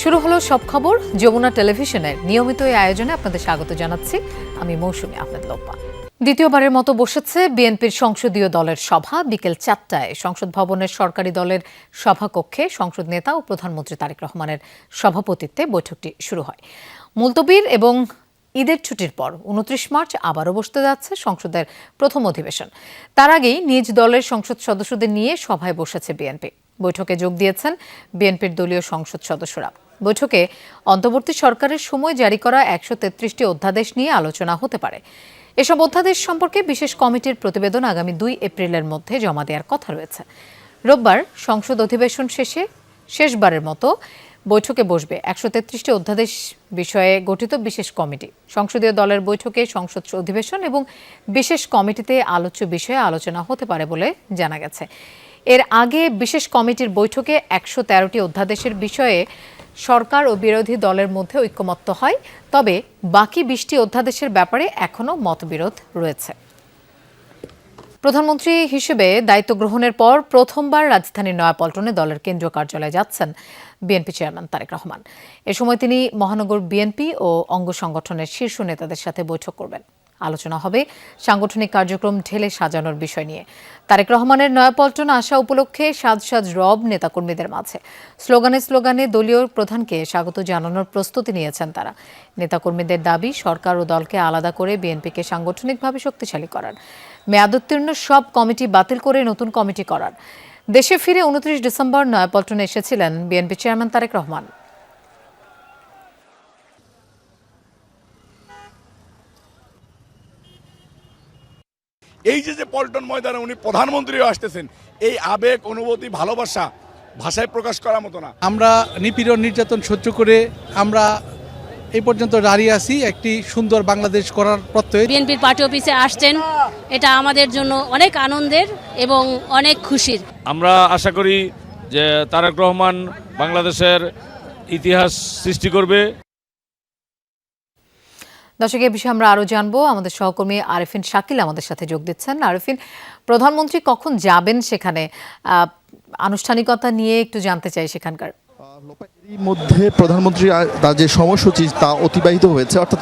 শুরু হলো সব খবর যমুনা টেলিভিশনের নিয়মিত এই আয়োজনে আপনাদের স্বাগত জানাচ্ছি আমি মৌসুমী আহমেদ লোপা। দ্বিতীয়বারের মতো বসেছে বিএনপির সংসদীয় দলের সভা। বিকেল 4টায় সংসদ ভবনের সরকারি দলের সভাকক্ষে সংসদ নেতা ও প্রধানমন্ত্রী তারেক রহমানের সভাপতিত্বে বৈঠকটি শুরু হয়। মুলতবির এবং ঈদের ছুটির পর 29 মার্চ আবারও বসতে যাচ্ছে সংসদের প্রথম অধিবেশন। তার আগেই নিজ দলের সংসদ সদস্যদের নিয়ে সভায় বসেছে বিএনপি। বৈঠকে যোগ দিয়েছেন বিএনপির দলীয় সংসদ সদস্যরা। বৈঠকে অন্তর্বর্তী সরকারের সময় জারি করা 133টি অধ্যাদেশ নিয়ে আলোচনা হতে পারে। এসব অধ্যাদেশ সম্পর্কে বিশেষ কমিটির প্রতিবেদন আগামী 2 এপ্রিলের মধ্যে জমা দেওয়ার কথা রয়েছে। রোববার সংসদ অধিবেশন শেষে শেষবারের মতো বৈঠকে বসবে 133টি অধ্যাদেশ বিষয়ে গঠিত বিশেষ কমিটি। সংসদীয় দলের বৈঠকে সংসদ অধিবেশন এবং বিশেষ কমিটিতে আলোচ্য বিষয়ে আলোচনা হতে পারে বলে জানা গেছে। এর আগে বিশেষ কমিটির বৈঠকে 113টি অধ্যাদেশের বিষয়ে সরকার ও বিরোধী দলের মধ্যে ঐকমত্য হয়, তবে বাকি 20টি অধ্যাদেশের ব্যাপারে এখনও মতবিরোধ রয়েছে। প্রধানমন্ত্রী হিসেবে দায়িত্ব গ্রহণের পর প্রথমবার রাজধানীর নয়াপল্টনে দলের কেন্দ্রীয় কার্যালয়ে যাচ্ছেন বিএনপি চেয়ারম্যান তারেক রহমান। এ সময় তিনি মহানগর বিএনপি ও অঙ্গ সংগঠনের শীর্ষ নেতাদের সাথে বৈঠক করবেন। আলোচনা হবে সাংগঠনিক কার্যক্রম ঢেলে সাজানোর বিষয় নিয়ে। তারেক রহমানের নয়াপল্টন আসা উপলক্ষে সাজ সাজ রব নেতাকর্মীদের মাঝে। স্লোগানে স্লোগানে দলীয় প্রধানকে স্বাগত জানানোর প্রস্তুতি নিয়েছেন তারা। নেতাকর্মীদের দাবি সরকার ও দলকে আলাদা করে বিএনপিকে সাংগঠনিকভাবে শক্তিশালী করার, মেয়াদোত্তীর্ণ সব কমিটি বাতিল করে নতুন কমিটি করার। দেশে ফিরে 29 ডিসেম্বর নয়াপল্টনে এসেছিলেন বিএনপি চেয়ারম্যান তারেক রহমান। এই যে পল্টন ময়দানে উনি প্রধানমন্ত্রী আসতেছেন, এই আবেগ, অনুভূতি, ভালোবাসা ভাষায় প্রকাশ করার মতো না। আমরা নিপীড়ন নির্যাতন সহ্য করে আমরা এই পর্যন্ত দাঁড়িয়ে আছি একটি সুন্দর বাংলাদেশ করার প্রত্যয়ে। বিএনপির পার্টি অফিসে আসছেন, এটা আমাদের জন্য অনেক আনন্দের এবং অনেক খুশির। আমরা আশা করি যে তারেক রহমান বাংলাদেশের ইতিহাস সৃষ্টি করবে। দর্শক, এই বিষয়ে আমরা আরো জানবো। আমাদের সহকর্মী আরিফিন শাকিল আমাদের সাথে যোগ দিচ্ছেন। আরিফিন, প্রধানমন্ত্রী কখন যাবেন সেখানে, আনুষ্ঠানিকতা নিয়ে একটু জানতে চাই সেখানকার। এরই মধ্যে প্রধানমন্ত্রী তার যে সময়সূচি তা অতিবাহিত হয়েছে, অর্থাৎ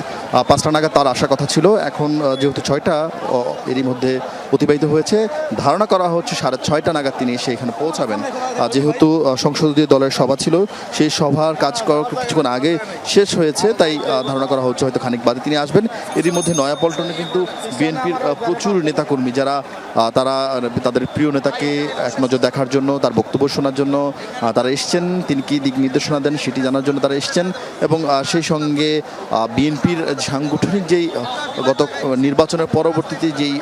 5টা নাগাদ তার আসার কথা ছিল। এখন যেহেতু 6টা এরই মধ্যে অতিবাহিত হয়েছে, ধারণা করা হচ্ছে 6:30 নাগাদ তিনি এসে এখানে পৌঁছাবেন। যেহেতু সংসদীয় দলের সভা ছিল, সেই সভার কাজ কিছুক্ষণ আগে শেষ হয়েছে, তাই ধারণা করা হচ্ছে হয়তো খানিক বাদে তিনি আসবেন। এরই মধ্যে নয়াপল্টনে কিন্তু বিএনপির প্রচুর নেতাকর্মী যারা তারা তাদের প্রিয় নেতাকে এক নজর দেখার জন্য, তার বক্তব্য শোনার জন্য তারা এসছেন। তিনি কি দিক নির্দেশনা দেন সেটি জানার জন্য তারা এসছেন, এবং সেই সঙ্গে বিএনপির সাংগঠনিক যেই গত নির্বাচনের পরবর্তীতে যেই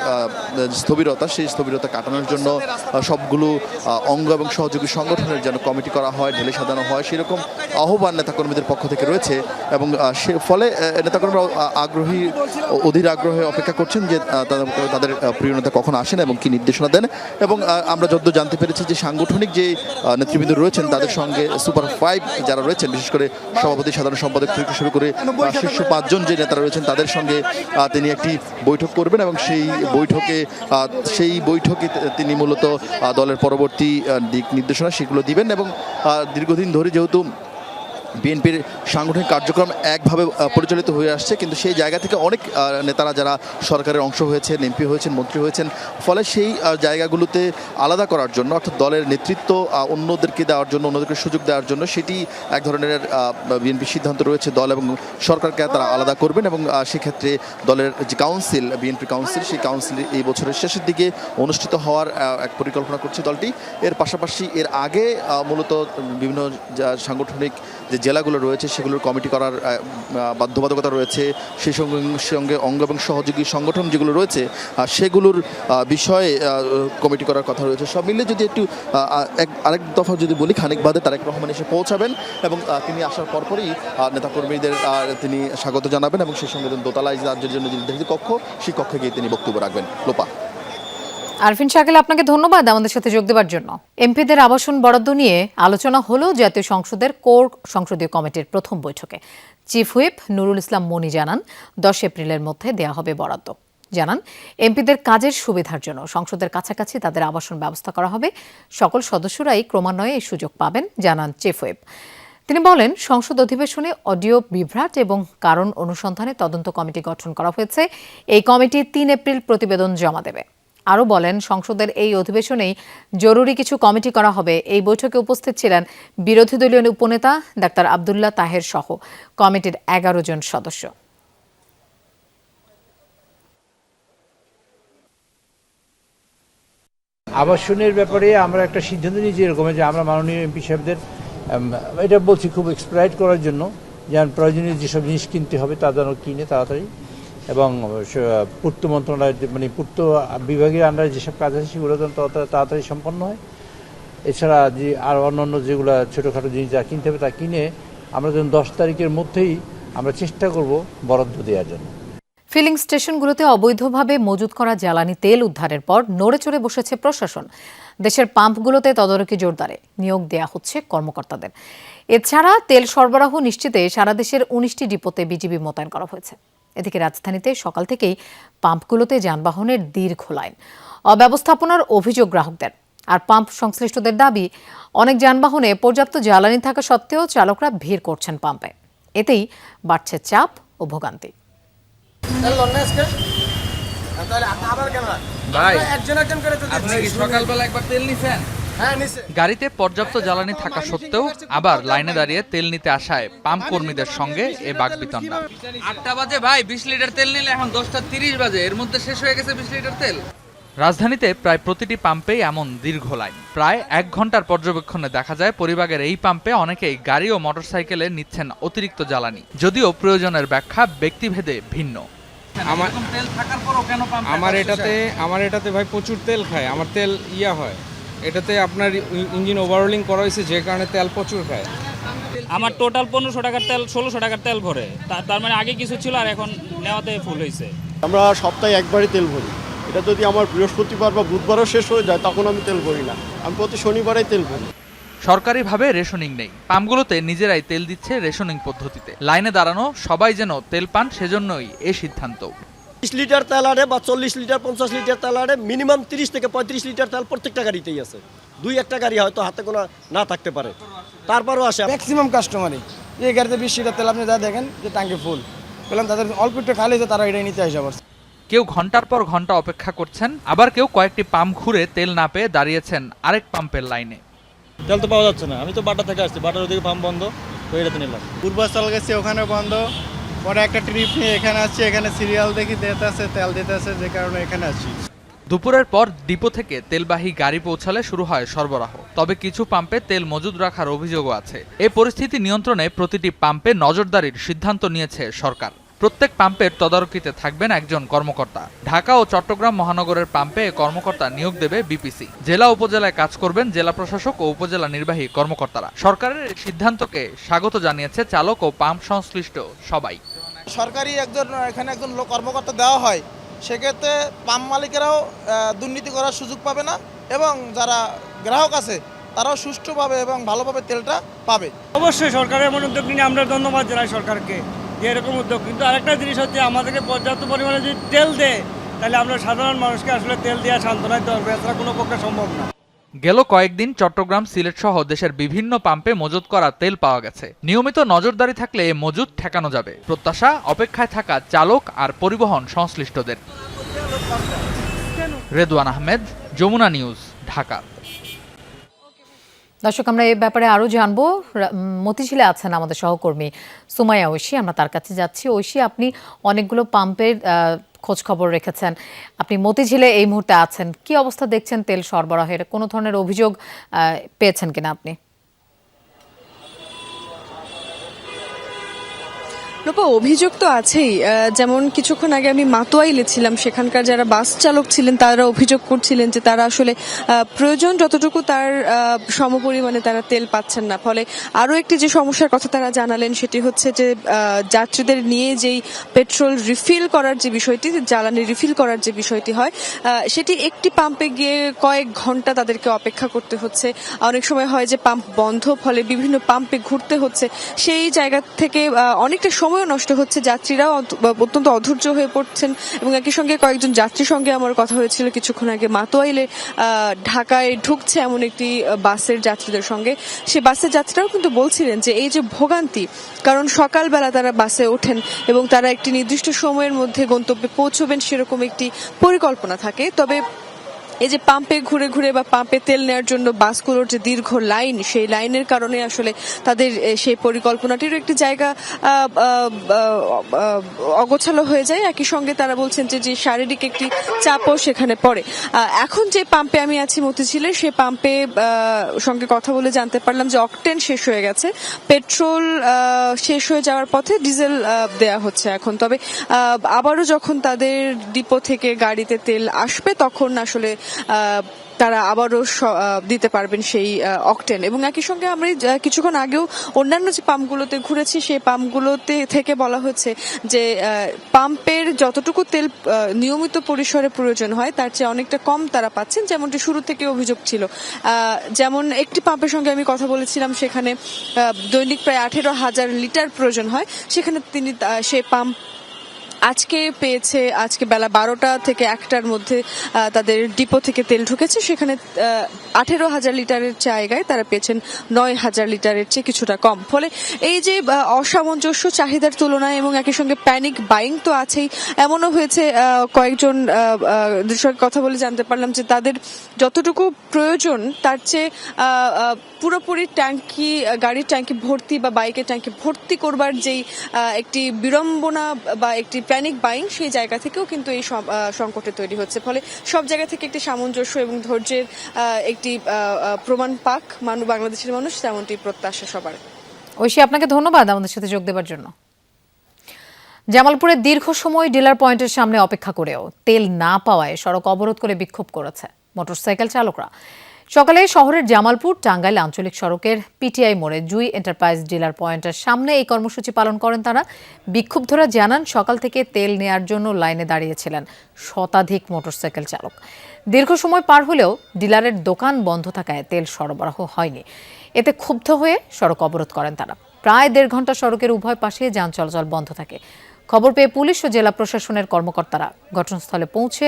স্থবিরতা, সেই স্থবিরতা কাটানোর জন্য সবগুলো অঙ্গ এবং সহযোগী সংগঠনের যেন কমিটি করা হয়, ঢেলে সাজানো হয়, সেরকম আহ্বান নেতাকর্মীদের পক্ষ থেকে রয়েছে। এবং সে ফলে নেতাকর্মীরা অধীর আগ্রহে অপেক্ষা করছেন যে তাদের প্রিয় নেতা কখন আসেন এবং কি নির্দেশনা দেন। এবং আমরা যতদূর জানতে পেরেছি যে সাংগঠনিক যে নেতৃবৃন্দ রয়েছেন তাদের সঙ্গে সুপার 5 যারা রয়েছেন, বিশেষ করে সভাপতি, সাধারণ সম্পাদক থেকে শুরু করে শীর্ষ 5 জন যে নেতারা রয়েছেন তাদের সঙ্গে তিনি একটি বৈঠক করবেন, এবং সেই বৈঠকে তিনি মূলত দলের পরবর্তী দিক নির্দেশনা সেগুলো দিবেন। এবং দীর্ঘদিন ধরে যেহেতু বিএনপির সাংগঠনিক কার্যক্রম একভাবে পরিচালিত হয়ে আসছে, কিন্তু সেই জায়গা থেকে অনেক নেতারা যারা সরকারের অংশ হয়েছেন, এমপি হয়েছেন, মন্ত্রী হয়েছেন, ফলে সেই জায়গাগুলোতে আলাদা করার জন্য, অর্থাৎ দলের নেতৃত্ব অন্যদেরকে দেওয়ার জন্য, অন্যদেরকে সুযোগ দেওয়ার জন্য, সেটি এক ধরনের বিএনপির সিদ্ধান্ত রয়েছে। দল এবং সরকারকে তারা আলাদা করবেন, এবং সেক্ষেত্রে দলের যে কাউন্সিল, বিএনপি কাউন্সিল, সেই কাউন্সিল এই বছরের শেষের দিকে অনুষ্ঠিত হওয়ার এক পরিকল্পনা করছে দলটি। এর পাশাপাশি এর আগে মূলত বিভিন্ন সাংগঠনিক যে জেলাগুলো রয়েছে সেগুলোর কমিটি করার বাধ্যবাধকতা রয়েছে। সেই সঙ্গে অঙ্গ এবং সহযোগী সংগঠন যেগুলো রয়েছে সেগুলোর বিষয়ে কমিটি করার কথা রয়েছে। সব মিলে যদি একটু আরেক দফা যদি বলি, খানিক বাদে তারেক রহমান এসে পৌঁছাবেন, এবং তিনি আসার পরপরই নেতাকর্মীদের তিনি স্বাগত জানাবেন, এবং সেই সঙ্গে দোতলায় রাজ্যের জন্য যে নির্ধারিত কক্ষ, সেই কক্ষে গিয়ে তিনি বক্তব্য রাখবেন। লোপা। আরফিন শাকিল, আপনাকে ধন্যবাদ আমাদের সাথে যোগ দেওয়ার জন্য। এমপিদের আবাসন বরাদ্দ নিয়ে আলোচনা হলো জাতীয় সংসদের কোর সংসদীয় কমিটির প্রথম বৈঠকে। চিফ হুইপ নুরুল ইসলাম মনি জানান 10 এপ্রিলের মধ্যে দেয়া হবে বরাদ্দ। জানান এমপিদের কাজের সুবিধার জন্য সংসদের কাছাকাছি তাদের আবাসন ব্যবস্থা করা হবে। সকল সদস্যরাই ক্রমান্বয়ে এই সুযোগ পাবেন, জানান চিফ হুইপ। তিনি বলেন, সংসদ অধিবেশনে অডিও বিভ্রাট এবং কারণ অনুসন্ধানে তদন্ত কমিটি গঠন করা হয়েছে। এই কমিটি ৩ এপ্রিল প্রতিবেদন জমা দেবে। আরও বলেন, সংসদের এই অধিবেশনেই জরুরি কিছু কমিটি করা হবে। এই বৈঠকে উপস্থিত ছিলেন বিরোধী দলীয় উপনেতা ডাক্তার আব্দুল্লাহ তাহের সহ কমিটির 11 জন সদস্য। আবাসনের ব্যাপারে আমরা একটা সিদ্ধান্ত নিয়েছি এরকম যে আমরা মাননীয় এমপি সাহেবদের এটা বলছি খুব এক্সপ্লয়েট করার জন্য, যেন প্রয়োজনীয় যেসব জিনিস কিনতে হবে তা যেন কিনে তাড়াতাড়ি, এবং পূর্ত মন্ত্রণালয় মানে পূর্ত বিভাগের আন্ডারে যেসব কাজ আছে সেগুলো যেন তাড়াতাড়ি সম্পন্ন হয়। এছাড়া যে আর অন্যান্য যেগুলো ছোটোখাটো জিনিস যা কিনতে হবে তা কিনে আমরা যেন 10 তারিখের মধ্যেই আমরা চেষ্টা করব বরাদ্দ দেওয়ার জন্য। ফিলিং স্টেশনগুলোতে অবৈধভাবে মজুত করা জ্বালানি তেল উদ্ধারের পর নড়েচড়ে বসেছে প্রশাসন। দেশের পাম্পগুলোতে তদারকি জোরদারে নিয়োগ দেয়া হচ্ছে কর্মকর্তাদের। এছাড়া তেল সরবরাহ নিশ্চিতে সারা দেশের 19টি ডিপোতে বিজিবি মোতায়েন করা হয়েছে। এদিকে রাজধানীতে সকাল থেকেই পাম্পগুলোতে যানবাহনের দীর্ঘ লাইন, অব্যবস্থাপনার অভিযোগ গ্রাহকদের। আর পাম্প সংশ্লিষ্টদের দাবি, অনেক যানবাহনে পর্যাপ্ত জ্বালানি থাকা সত্ত্বেও চালকরা ভিড় করছেন পাম্পে। এতেই বাড়ছে চাপ ও ভোগান্তি। গাড়িতে পর্যাপ্ত জ্বালানি থাকা সত্ত্বেও আবার লাইনে দাঁড়িয়ে তেল নিতে আসায় পাম্প কর্মীদের সঙ্গে এ বাকবিতণ্ডা। 8টা বাজে ভাই 20 লিটার তেল নিলে এখন 10টা 30 বাজে, এর মধ্যে শেষ হয়ে গেছে 20 লিটার তেল। রাজধানীতে প্রায় প্রতিটি পাম্পেই এমন দীর্ঘ লাইন। প্রায় 1 ঘন্টার পর্যবেক্ষণে দেখা যায় পরিবারের এই পাম্পে অনেকেই গাড়ি ও মোটরসাইকেলে নিচ্ছেন অতিরিক্ত জ্বালানি, যদিও প্রয়োজনের ব্যাখ্যা ব্যক্তিভেদে ভিন্ন। আমার এটাতে ভাই প্রচুর তেল খায়, আমার তেল হয়, এটাতে আপনার ইঞ্জিন ওভারহোলিং করা হয়েছে যে কারণে তেল প্রচুর খায়। আমার টোটাল 1500 টাকার তেল 1600 টাকার তেল ভরে, তার মানে আগে কিছু ছিল আর এখন নেওয়াতে ফুল হয়েছে। আমরা সপ্তাহে একবারই তেল ভরি, এটা যদি আমার বৃহস্পতিবার বা বুধবারও শেষ হয়ে যায় তখন আমি তেল ভরি না, আমি প্রতি শনিবারেই তেল ভরি। সরকারিভাবে রেশনিং নেই, পাম্পগুলোতে নিজেরাই তেল দিচ্ছে রেশনিং পদ্ধতিতে। লাইনে দাঁড়ানো সবাই যেন তেল পান, সেজন্যই এ সিদ্ধান্ত। 30 লিটার তেল আনে বা 40 লিটার 50 লিটার তেল আনে, মিনিমাম 30 থেকে 35 লিটার তেল প্রত্যেকটা গাড়িতেই আছে। 2-1টা গাড়ি হয়তো হাতে কোনো না থাকতে পারে, তারপরও আসে। ম্যাক্সিমাম কাস্টমারই এই গাড়িতে 20 লিটার তেল আপনি যা দেখেন যে ট্যাঙ্কি ফুল, বললাম তাদের অল্প একটু খালি হয়েছে, তারা এটাই নিতে আসে। আবার কেউ ঘন্টার পর ঘন্টা অপেক্ষা করছেন, আবার কেউ কয়েকটি পাম্প ঘুরে তেল না পেয়ে দাঁড়িয়েছেন আরেক পাম্পের লাইনে। তেল তো পাওয়া যাচ্ছে না, আমি তো বাটা থেকে আসছি, বাটার ওদিকে পাম্প বন্ধ, তো এটাতে নিলাম। পূর্বাচল গেছি, ওখানে বন্ধ, পরে একটা ট্রিপ নিয়ে এখানে আসছি, এখানে সিরিয়াল দেখি দিতে আছে, তেল দিতে আছে, যে কারণে এখানে আসছি। দুপুরের পর ডিপো থেকে তেলবাহী গাড়ি পৌঁছালে শুরু হয় সরবরাহ। তবে কিছু পাম্পে তেল মজুদ রাখার অভিযোগও আছে। এই পরিস্থিতি নিয়ন্ত্রণে প্রতিটি পাম্পে নজরদারির সিদ্ধান্ত নিয়েছে সরকার। প্রত্যেক পাম্পের তদারকিতে থাকবেন একজন কর্মকর্তা। ঢাকা ও চট্টগ্রাম মহানগরের পাম্পে কর্মকর্তা নিয়োগ দেবে বিপিসি। জেলা উপজেলায় কাজ করবেন জেলা প্রশাসক ও উপজেলা নির্বাহী কর্মকর্তারা। সরকারের এই সিদ্ধান্তকে স্বাগত জানিয়েছে চালক ও পাম্প সংশ্লিষ্ট সবাই। সরকারি এখানে একজন কর্মকর্তা দেওয়া হয়, সেক্ষেত্রে পাম্প মালিকেরাও দুর্নীতি করার সুযোগ পাবে না, এবং যারা গ্রাহক আছে তারাও সুষ্ঠুভাবে এবং ভালোভাবে তেলটা পাবে। অবশ্যই সরকারের এমন উদ্যোগ নিয়ে আমরা ধন্যবাদ জানাই সরকারকে, যে এরকম উদ্যোগ। কিন্তু আরেকটা জিনিস হচ্ছে, আমাদেরকে পর্যাপ্ত পরিমাণে যদি তেল দেয় তাহলে আমরা সাধারণ মানুষকে আসলে তেল দেওয়া সান্ত্বনা দিতে পারবো, এছাড়া কোনো পক্ষে সম্ভব না। গেল কয়েকদিন চট্টগ্রাম, সিলেট সহ দেশের বিভিন্ন পাম্পে মজুত করা তেল পাওয়া গেছে। নিয়মিত নজরদারি থাকলে এ মজুত ঠেকানো যাবে। প্রত্যাশা, অপেক্ষায় থাকা চালক আর পরিবহন সংশ্লিষ্টদের। রেদওয়ান আহমেদ, যমুনা নিউজ, ঢাকা। দর্শক, আমরা এই ব্যাপারে আরো জানবো। মতিঝিলে আছেন আমাদের সহকর্মী সুমাইয়া ঐশী, আমরা তার কাছে যাচ্ছি। ঐশী, আপনি অনেকগুলো পাম্পের খোঁজ খবর রেখেছেন, আপনি মতিঝিলে এই মুহূর্তে আছেন, কি অবস্থা দেখছেন তেল সরবরাহের? কোনো ধরনের অভিযোগ পেয়েছেন কিনা আপনি? অভিযোগ তো আছেই, যেমন কিছুক্ষণ আগে আমি মাতোয়াইলে ছিলাম, সেখানকার যারা বাস চালক ছিলেন তারা অভিযোগ করছিলেন যে তারা আসলে প্রয়োজন যতটুকু তার সমপরিমাণে তারা তেল পাচ্ছেন না। ফলে আরও একটি যে সমস্যার কথা তারা জানালেন সেটি হচ্ছে যে যাত্রীদের নিয়ে যেই পেট্রোল রিফিল করার যে বিষয়টি, জ্বালানি রিফিল করার যে বিষয়টি হয়, সেটি একটি পাম্পে গিয়ে কয়েক ঘন্টা তাদেরকে অপেক্ষা করতে হচ্ছে। অনেক সময় হয় যে পাম্প বন্ধ, ফলে বিভিন্ন পাম্পে ঘুরতে হচ্ছে। সেই জায়গা থেকে অনেকটা সময় সময়ও নষ্ট হচ্ছে, যাত্রীরাও অত্যন্ত অধৈর্য হয়ে পড়ছেন। এবং একই সঙ্গে কয়েকজন যাত্রীর সঙ্গে আমার কথা হয়েছিল কিছুক্ষণ আগে মাতোয়াইলে ঢাকায় ঢুকছে এমন একটি বাসের যাত্রীদের সঙ্গে। সে বাসের যাত্রীরাও কিন্তু বলছিলেন যে এই যে ভোগান্তি, কারণ সকালবেলা তারা বাসে ওঠেন এবং তারা একটি নির্দিষ্ট সময়ের মধ্যে গন্তব্যে পৌঁছবেন সেরকম একটি পরিকল্পনা থাকে, তবে এই যে পাম্পে ঘুরে ঘুরে বা পাম্পে তেল নেওয়ার জন্য বাসগুলোর যে দীর্ঘ লাইন, সেই লাইনের কারণে আসলে তাদের সেই পরিকল্পনাটিরও একটি জায়গা অগোছালো হয়ে যায়। একই সঙ্গে তারা বলছেন যে শারীরিক একটি চাপও সেখানে পড়ে। এখন যে পাম্পে আমি আছি মতিঝিলে, সেই পাম্পে সঙ্গে কথা বলে জানতে পারলাম যে অকটেন শেষ হয়ে গেছে, পেট্রোল শেষ হয়ে যাওয়ার পথে ডিজেল দেয়া হচ্ছে এখন। তবে আবারও যখন তাদের ডিপো থেকে গাড়িতে তেল আসবে তখন আসলে তারা আবারও দিতে পারবেন সেই অকটেন। এবং একই সঙ্গে আমরা কিছুক্ষণ আগেও অন্যান্য যে পাম্পগুলোতে ঘুরেছি, সেই পাম্পগুলোতে থেকে বলা হচ্ছে যে পাম্পের যতটুকু তেল নিয়মিত পরিসরে প্রয়োজন হয় তার চেয়ে অনেকটা কম তারা পাচ্ছেন, যেমনটি শুরু থেকে অভিযোগ ছিল। যেমন একটি পাম্পের সঙ্গে আমি কথা বলেছিলাম, সেখানে দৈনিক প্রায় 18,000 লিটার প্রয়োজন হয়, সেখানে তিনি সেই পাম্প আজকে পেয়েছে, আজকে বেলা 12টা থেকে 1টার মধ্যে তাদের ডিপো থেকে তেল ঢুকেছে, সেখানে 18,000 লিটারের জায়গায় তারা পেয়েছেন 9,000 লিটারের চেয়ে কিছুটা কম। ফলে এই যে অসামঞ্জস্য চাহিদার তুলনায় এবং একই সঙ্গে প্যানিক বাইং তো আছেই, এমনও হয়েছে কয়েকজন সঙ্গে কথা বলে জানতে পারলাম যে তাদের যতটুকু প্রয়োজন তার চেয়ে পুরোপুরি ট্যাঙ্কি, গাড়ির ট্যাঙ্কি ভর্তি বা বাইকের ট্যাঙ্কি ভর্তি করবার যেই একটি বিড়ম্বনা বা একটি প্যানিক বাইং, সেই জায়গা থেকেও কিন্তু এই সংকটে তৈরি হচ্ছে। ফলে সব জায়গা থেকে একটি সামঞ্জস্য এবং ধৈর্যের একটি প্রমাণ পাক বাংলাদেশের মানুষ, তেমনটি প্রত্যাশা সবার। ঐশী, আপনাকে ধন্যবাদ আমাদের সাথে যোগ দেওয়ার জন্য। জামালপুরে দীর্ঘ সময় ডিলার পয়েন্টের সামনে অপেক্ষা করেও তেল না পাওয়ায় সড়ক অবরোধ করে বিক্ষোভ করেছে মোটরসাইকেল চালকরা। সকালে শহরের জামালপুর টাঙ্গাইল আঞ্চলিক সড়কের পিটিআই মোড়ে জুই এন্টারপ্রাইজ ডিলার পয়েন্টের সামনে এই কর্মসূচি পালন করেন তারা। বিক্ষুব্ধরা জানান সকাল থেকে তেল নেয়ার জন্য লাইনে দাঁড়িয়েছিলেন শতাধিক মোটরসাইকেল চালক। দীর্ঘ সময় পার হলেও ডিলারের দোকান বন্ধ থাকায় তেল সরবরাহ হয়নি। এতে ক্ষুব্ধ হয়ে সড়ক অবরোধ করেন তারা। প্রায় 1.5 ঘন্টা সড়কের উভয় পাশে যান চলাচল বন্ধ থাকে। খবর পেয়ে পুলিশ ও জেলা প্রশাসনের কর্মকর্তারা ঘটনাস্থলে পৌঁছে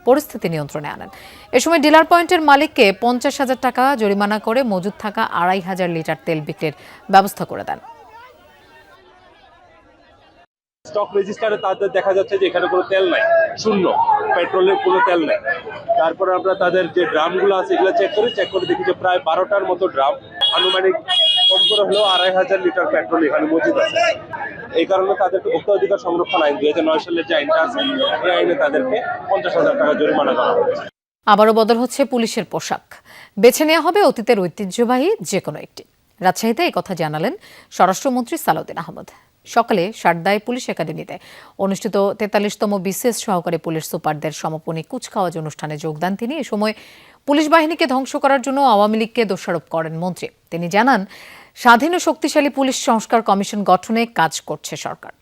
পরিস্থিতি নিয়ন্ত্রণে আনেন। এ সময় ডিলার পয়েন্টের মালিককে 50,000 টাকা জরিমানা করে মজুদ থাকা 2,500 লিটার তেল বিক্রির ব্যবস্থা করে দেন। স্টক রেজিস্টারে তাদের দেখা যাচ্ছে যে এখানে কোনো তেল নাই, শূন্য, পেট্রোলের কোনো তেল নাই। তারপরে আমরা তাদের যে ড্রামগুলো আছে এগুলো চেক করে দেখি যে প্রায় 12টার মতো ড্রাম, আনুমানিক কম করে হলেও 2,500 লিটার পেট্রোল এখানে মজুদ আছে। এই কারণে তাদেরকে ভোক্তা অধিকার সংরক্ষণ আইন 2009 সালের যে আইনটা আছে, এই আইনে তাদেরকে 50,000 টাকা জরিমানা করা হয়েছে। আবারও বদল হচ্ছে পুলিশের পোশাক, বেছে নেওয়া হবে অতীতের ঐতিহ্যবাহী যে কোনো একটি। রাজশাহীতে এই কথা জানালেন স্বরাষ্ট্রমন্ত্রী সালাউদ্দিন আহমেদ। সকালে সারদায় পুলিশ একাডেমিতে অনুষ্ঠিত 43তম বিসিএস সহকারী পুলিশ সুপারদের সমাপনী কুচকাওয়াজ অনুষ্ঠানে যোগ দেন তিনি। এ সময় পুলিশ বাহিনীকে ধ্বংস করার জন্য আওয়ামী লীগকে দোষারোপ করেন মন্ত্রী। তিনি জানান, স্বাধীন ও শক্তিশালী পুলিশ সংস্কার কমিশন গঠনে কাজ করছে সরকার।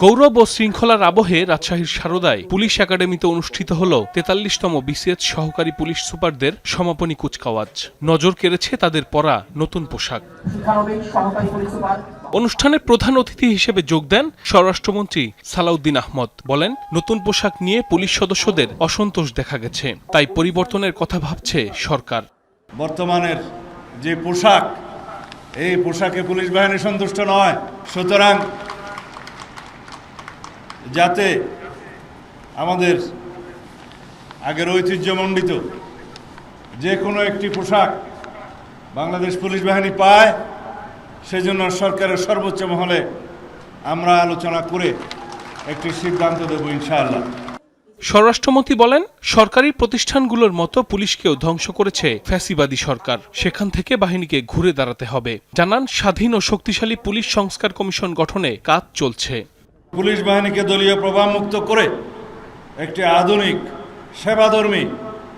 গৌরব ও শৃঙ্খলার আবহে রাজশাহীর সারদায় পুলিশ একাডেমিতে অনুষ্ঠিত হল 43তম বিসিএস সহকারী পুলিশ সুপারদের সমাপনী কুচকাওয়াজ। নজর কেড়েছে তাদের পরা নতুন পোশাক। অনুষ্ঠানে প্রধান অতিথি হিসেবে যোগ দেন স্বরাষ্ট্রমন্ত্রী সালাউদ্দিন আহমদ। বলেন, নতুন পোশাক নিয়ে পুলিশ সদস্যদের অসন্তোষ দেখা গেছে, তাই পরিবর্তনের কথা ভাবছে সরকার। বর্তমানের যে পোশাক, এই পোশাকে পুলিশ বাহিনী সন্তুষ্ট নয়, সুতরাং যাতে আমাদের আগের ঐতিহ্যমণ্ডিত যে কোনো একটি পোশাক বাংলাদেশ পুলিশ বাহিনী পায়, সেজন্য সরকারের সর্বোচ্চ মহলে আমরা আলোচনা করে একটি সিদ্ধান্ত দেব ইনশাআল্লাহ। স্বরাষ্ট্রমন্ত্রী বলেন, সরকারি প্রতিষ্ঠানগুলোর মতো পুলিশকেও ধ্বংস করেছে ফ্যাসিবাদী সরকার, সেখান থেকে বাহিনীকে ঘুরে দাঁড়াতে হবে। জানান, স্বাধীন ও শক্তিশালী পুলিশ সংস্কার কমিশন গঠনে কাজ চলছে। পুলিশ বাহিনীকে দলীয় প্রভাবমুক্ত করে একটি আধুনিক, সেবাধর্মী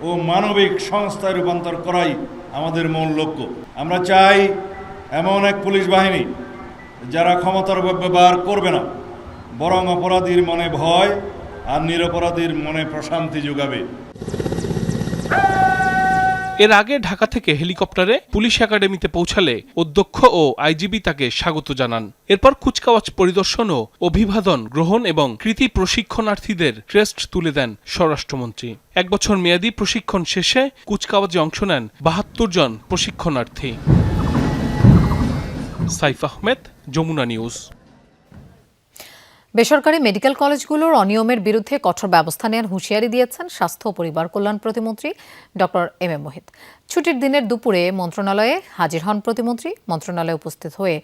ও মানবিক সংস্থায় রূপান্তর করাই আমাদের মূল লক্ষ্য। আমরা চাই এমন এক পুলিশ বাহিনী যারা ক্ষমতার ব্যবহার করবে না, বরং অপরাধীর মনে ভয় আর নিরপরাধীর মনে প্রশান্তি যোগাবে। এর আগে ঢাকা থেকে হেলিকপ্টারে পুলিশ একাডেমিতে পৌঁছালে অধ্যক্ষ ও আইজিবি তাকে স্বাগত জানান। এরপর কুচকাওয়াজ পরিদর্শন ও অভিবাদন গ্রহণ এবং কৃতি প্রশিক্ষণার্থীদের ক্রেস্ট তুলে দেন স্বরাষ্ট্রমন্ত্রী। 1 বছর মেয়াদী প্রশিক্ষণ শেষে কুচকাওয়াজে অংশ নেন 72 জন প্রশিক্ষণার্থী। সাইফ আহমেদ, যমুনা নিউজ। বেসরকারি মেডিকেল কলেজগুলোর অনিয়মের বিরুদ্ধে কঠোর ব্যবস্থা নেওয়ার হুঁশিয়ারি দিয়েছেন স্বাস্থ্য ও পরিবার কল্যাণ প্রতিমন্ত্রী ডক্টর এম এ মোহিত। ছুটির দিনের দুপুরে মন্ত্রণালয়ে হাজির হন প্রতিমন্ত্রী। মন্ত্রণালয়ে উপস্থিত হয়ে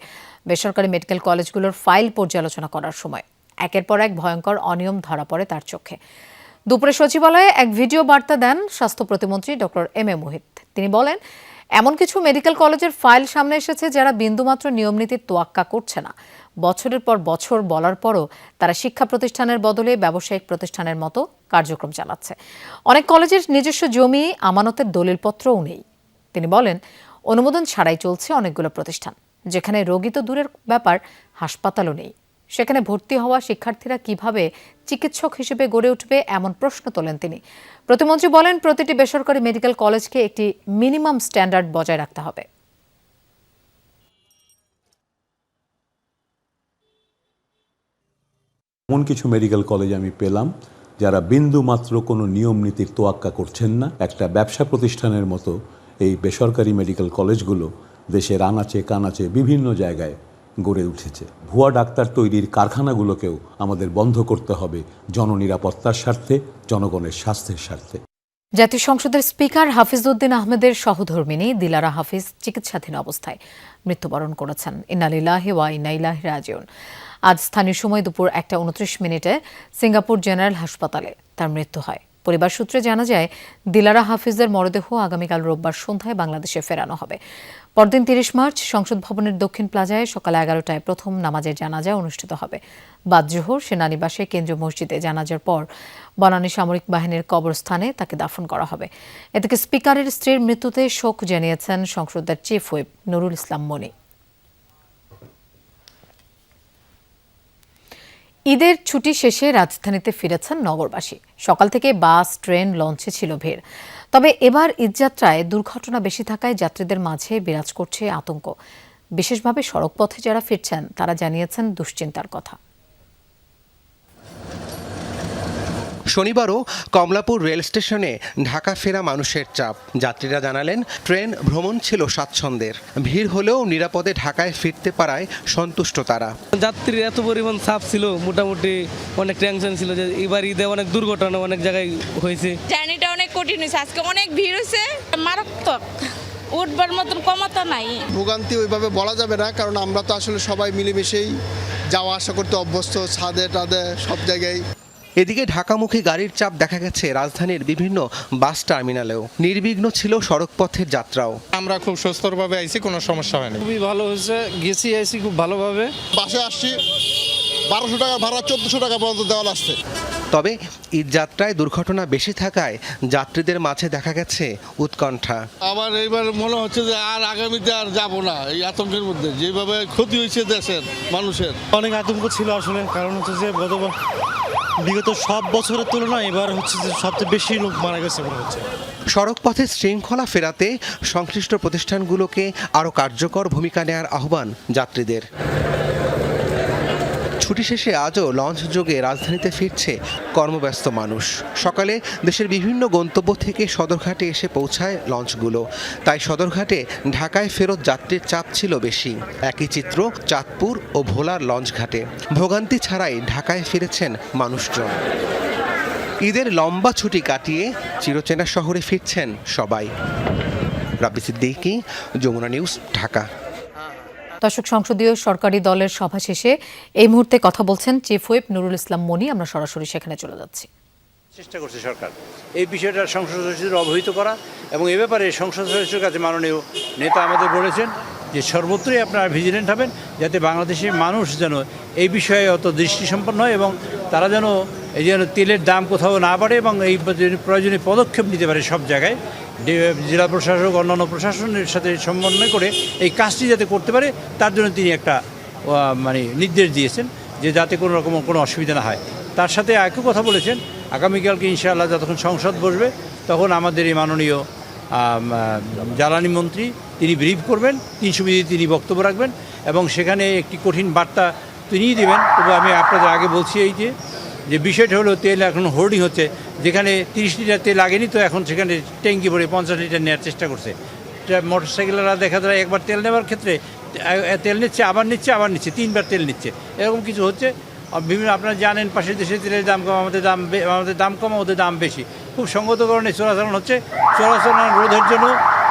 বেসরকারি মেডিকেল কলেজগুলোর ফাইল পর্যালোচনা করার সময় একের পর এক ভয়ঙ্কর অনিয়ম ধরা পড়ে তার চোখে। দুপুরে সচিবালয়ে এক ভিডিও বার্তা দেন স্বাস্থ্য প্রতিমন্ত্রী ডক্টর এম এ মোহিত। তিনি বলেন, এমন কিছু মেডিকেল কলেজের ফাইল সামনে এসেছে যারা বিন্দুমাত্র নিয়মনীতির তোয়াক্কা করছে না। বছরের পর বছর বলার পরও তারা শিক্ষা প্রতিষ্ঠানের বদলে ব্যবসায়িক প্রতিষ্ঠানের মতো কার্যক্রম চালাচ্ছে। অনেক কলেজের নিজস্ব জমি আমানতের দলিলপত্রও নেই। তিনি বলেন, অনুমোদন ছাড়াই চলছে অনেকগুলো প্রতিষ্ঠান, যেখানে রোগী তো দূরের ব্যাপার, হাসপাতালও নেই। সেখানে ভর্তি হওয়া শিক্ষার্থীরা কিভাবে চিকিৎসক হিসেবে গড়ে উঠবে এমন প্রশ্ন তোলেন তিনি। প্রতিমন্ত্রী বলেন, প্রতিটি বেসরকারি মেডিকেল কলেজকে একটি মিনিমাম স্ট্যান্ডার্ড বজায় রাখতে হবে। এমন কিছু মেডিকেল কলেজ আমি পেলাম যারা বিন্দু মাত্র কোনো নিয়ম নীতির তোয়াক্কা করছেন না। একটা ব্যবসা প্রতিষ্ঠানের মতো এই বেসরকারি মেডিকেল কলেজগুলো দেশের আনাচে কানাচে বিভিন্ন জায়গায় গড়ে উঠেছে। ভুয়া ডাক্তার তৈরির কারখানাগুলোকেও আমাদের বন্ধ করতে হবে, জননিরাপত্তার স্বার্থে, জনগণের স্বাস্থ্যের স্বার্থে। জাতীয় সংসদের স্পিকার হাফিজউদ্দিন আহমেদের সহধর্মিণী দিলারা হাফিজ চিকিৎসাধীন অবস্থায় মৃত্যুবরণ করেছেন। ইন্না লিল্লাহি ওয়া ইন্না ইলাইহি রাজিউন। আজ স্থানীয় সময় দুপুর 1:29 সিঙ্গাপুর জেনারেল হাসপাতালে তার মৃত্যু হয়। পরিবার সূত্রে জানা যায়, দিলারা হাফিজের মরদেহ আগামীকাল রোববার সন্ধ্যায় বাংলাদেশে ফেরানো হবে। পরদিন 30 মার্চ সংসদ ভবনের দক্ষিণ প্লাজায় সকাল 11টায় প্রথম নামাজের জানাজা অনুষ্ঠিত হবে। বাদ জোহর সেনানিবাসে কেন্দ্রীয় মসজিদে জানাজার পর বনানী সামরিক বাহিনীর কবরস্থানে তাকে দাফন করা হবে। এদিকে স্পিকারের স্ত্রীর মৃত্যুতে শোক জানিয়েছেন সংসদের চিফ হুইপ নুরুল ইসলাম মনি। ঈদের ছুটি শেষে রাজধানীতে ফিরেছেন নগরবাসী। সকাল থেকে বাস, ট্রেন, লঞ্চে ছিল ভিড়। তবে এবার ঈদযাত্রায় দুর্ঘটনা বেশি থাকায় যাত্রীদের মাঝে বিরাজ করছে আতঙ্ক। বিশেষভাবে সড়কপথে যারা ফিরছেন তারা জানিয়েছেন দুশ্চিন্তার কথা। শনিবারও কমলাপুর রেল স্টেশনে ঢাকা ফেরা মানুষের চাপ। যাত্রীরা জানালেন, ট্রেন ভ্রমণ ছিল স্বাচ্ছন্দ্যের। ভিড় হলেও নিরাপদে ঢাকায় ফিরতে পারায় সন্তুষ্ট তারা। যাত্রীর এত পরিমাণ চাপ ছিল, মোটামুটি অনেক টেনশন ছিল যে এবার ঈদে অনেক দুর্ঘটনা অনেক জায়গায় হয়েছে। জার্নিটা অনেক কঠিন হয়েছে, আজকে অনেক ভিড় হয়েছে, মারাত্মক। উঠবার মতন ক্ষমতা নাই। ভোগান্তি ওইভাবে বলা যাবে না, কারণ আমরা তো আসলে সবাই মিলেমিশেই যাওয়া আসা করতে অভ্যস্ত, ছাদে টাদে সব জায়গায়। এদিকে ঢাকামুখী গাড়ির চাপ দেখা গেছে রাজধানীর বিভিন্ন বাস টার্মিনালেও। নির্বিঘ্ন ছিল সড়কপথের যাত্রাও। আমরা খুব সুস্থভাবে আইছি, কোনো সমস্যা হয়নি। খুবই ভালো হয়েছে, গেছি আইছি খুব ভালোভাবে। বাসে আসছি 1200 টাকা ভাড়া, 1400 টাকা পর্যন্ত দেওয়া লাগছে। তবে ঈদযাত্রায় দুর্ঘটনা বেশি থাকায় যাত্রীদের মাঝে দেখা গেছে উৎকণ্ঠা। আমার এইবার মনে হচ্ছে যে আর আগামীতে আর যাব না এই আতঙ্কের মধ্যে, যেভাবে ক্ষতি হয়েছে দেশের মানুষের। অনেক আতঙ্ক ছিল আসলে, কারণ হচ্ছে যে বিগত সব বছরের তুলনায় এবার হচ্ছে যে সবচেয়ে বেশি লোক মারা গেছে মনে হচ্ছে। সড়কপথে শৃঙ্খলা ফেরাতে সংশ্লিষ্ট প্রতিষ্ঠানগুলোকে আরও কার্যকর ভূমিকা নেওয়ার আহ্বান যাত্রীদের। ছুটি শেষে আজও লঞ্চ যোগে রাজধানীতে ফিরছে কর্মব্যস্ত মানুষ। সকালে দেশের বিভিন্ন গন্তব্য থেকে সদরঘাটে এসে পৌঁছায় লঞ্চগুলো, তাই সদরঘাটে ঢাকায় ফেরত যাত্রীর চাপ ছিল বেশি। একই চিত্র চাঁদপুর ও ভোলার লঞ্চঘাটে। ভোগান্তি ছাড়াই ঢাকায় ফিরেছেন মানুষজন। ঈদের লম্বা ছুটি কাটিয়ে চিরচেনা শহরে ফিরছেন সবাই। রাব্বি সিদ্দিকী, যমুনা নিউজ, ঢাকা। দর্শক, সংসদীয় সরকারি দলের সভা শেষে এই মুহূর্তে কথা বলছেন চিফ হুইপ নুরুল ইসলাম মনি। আমরা সরাসরি সেখানে চলে যাচ্ছি। চেষ্টা করছে সরকার এই বিষয়টা সংসদ সদস্যদের অবহিত করা, এবং এ ব্যাপারে সংসদ সদস্যের কাছে মাননীয় নেতা আমাদের বলেছেন যে সর্বত্রই আপনারা ভিজিলেন্ট হবেন, যাতে বাংলাদেশের মানুষ যেন এই বিষয়ে অত দৃষ্টিসম্পন্ন হয় এবং তারা যেন এই যেন তেলের দাম কোথাও না বাড়ে এবং এই প্রয়োজনীয় পদক্ষেপ নিতে পারে সব জায়গায়। জেলা প্রশাসক অন্যান্য প্রশাসনের সাথে সমন্বয় করে এই কাজটি যাতে করতে পারে, তার জন্য তিনি একটা নির্দেশ দিয়েছেন যে যাতে কোনো রকম কোনো অসুবিধা না হয়। তার সাথে একই কথা বলেছেন, আগামীকালকে ইনশাআল্লাহ যতক্ষণ সংসদ বসবে তখন আমাদের এই মাননীয় জ্বালানি মন্ত্রী, তিনি ব্রিফ করবেন, 300 মিনিট তিনি বক্তব্য রাখবেন এবং সেখানে একটি কঠিন বার্তা তিনিই দেবেন। তবে আমি আপনাদের আগে বলছি এই যে বিষয়টা হলো তেল এখন হোর্ডিং হচ্ছে, যেখানে 30 লিটার তেল আগেনি তো এখন সেখানে ট্যাঙ্কি ভরে 50 লিটার নেওয়ার চেষ্টা করছে। মোটরসাইকেলরা দেখা যায় একবার তেল নেওয়ার ক্ষেত্রে তেল নিচ্ছে, আবার নিচ্ছে, আবার নিচ্ছে, 3বার তেল নিচ্ছে, এরকম কিছু হচ্ছে। বিভিন্ন আপনারা জানেন পাশের দেশে তেলের দাম কম, আমাদের দাম কম, ওদের দাম বেশি, খুব সঙ্গত কারণে চোরাচালান হচ্ছে। চোরাচালান রোধের জন্য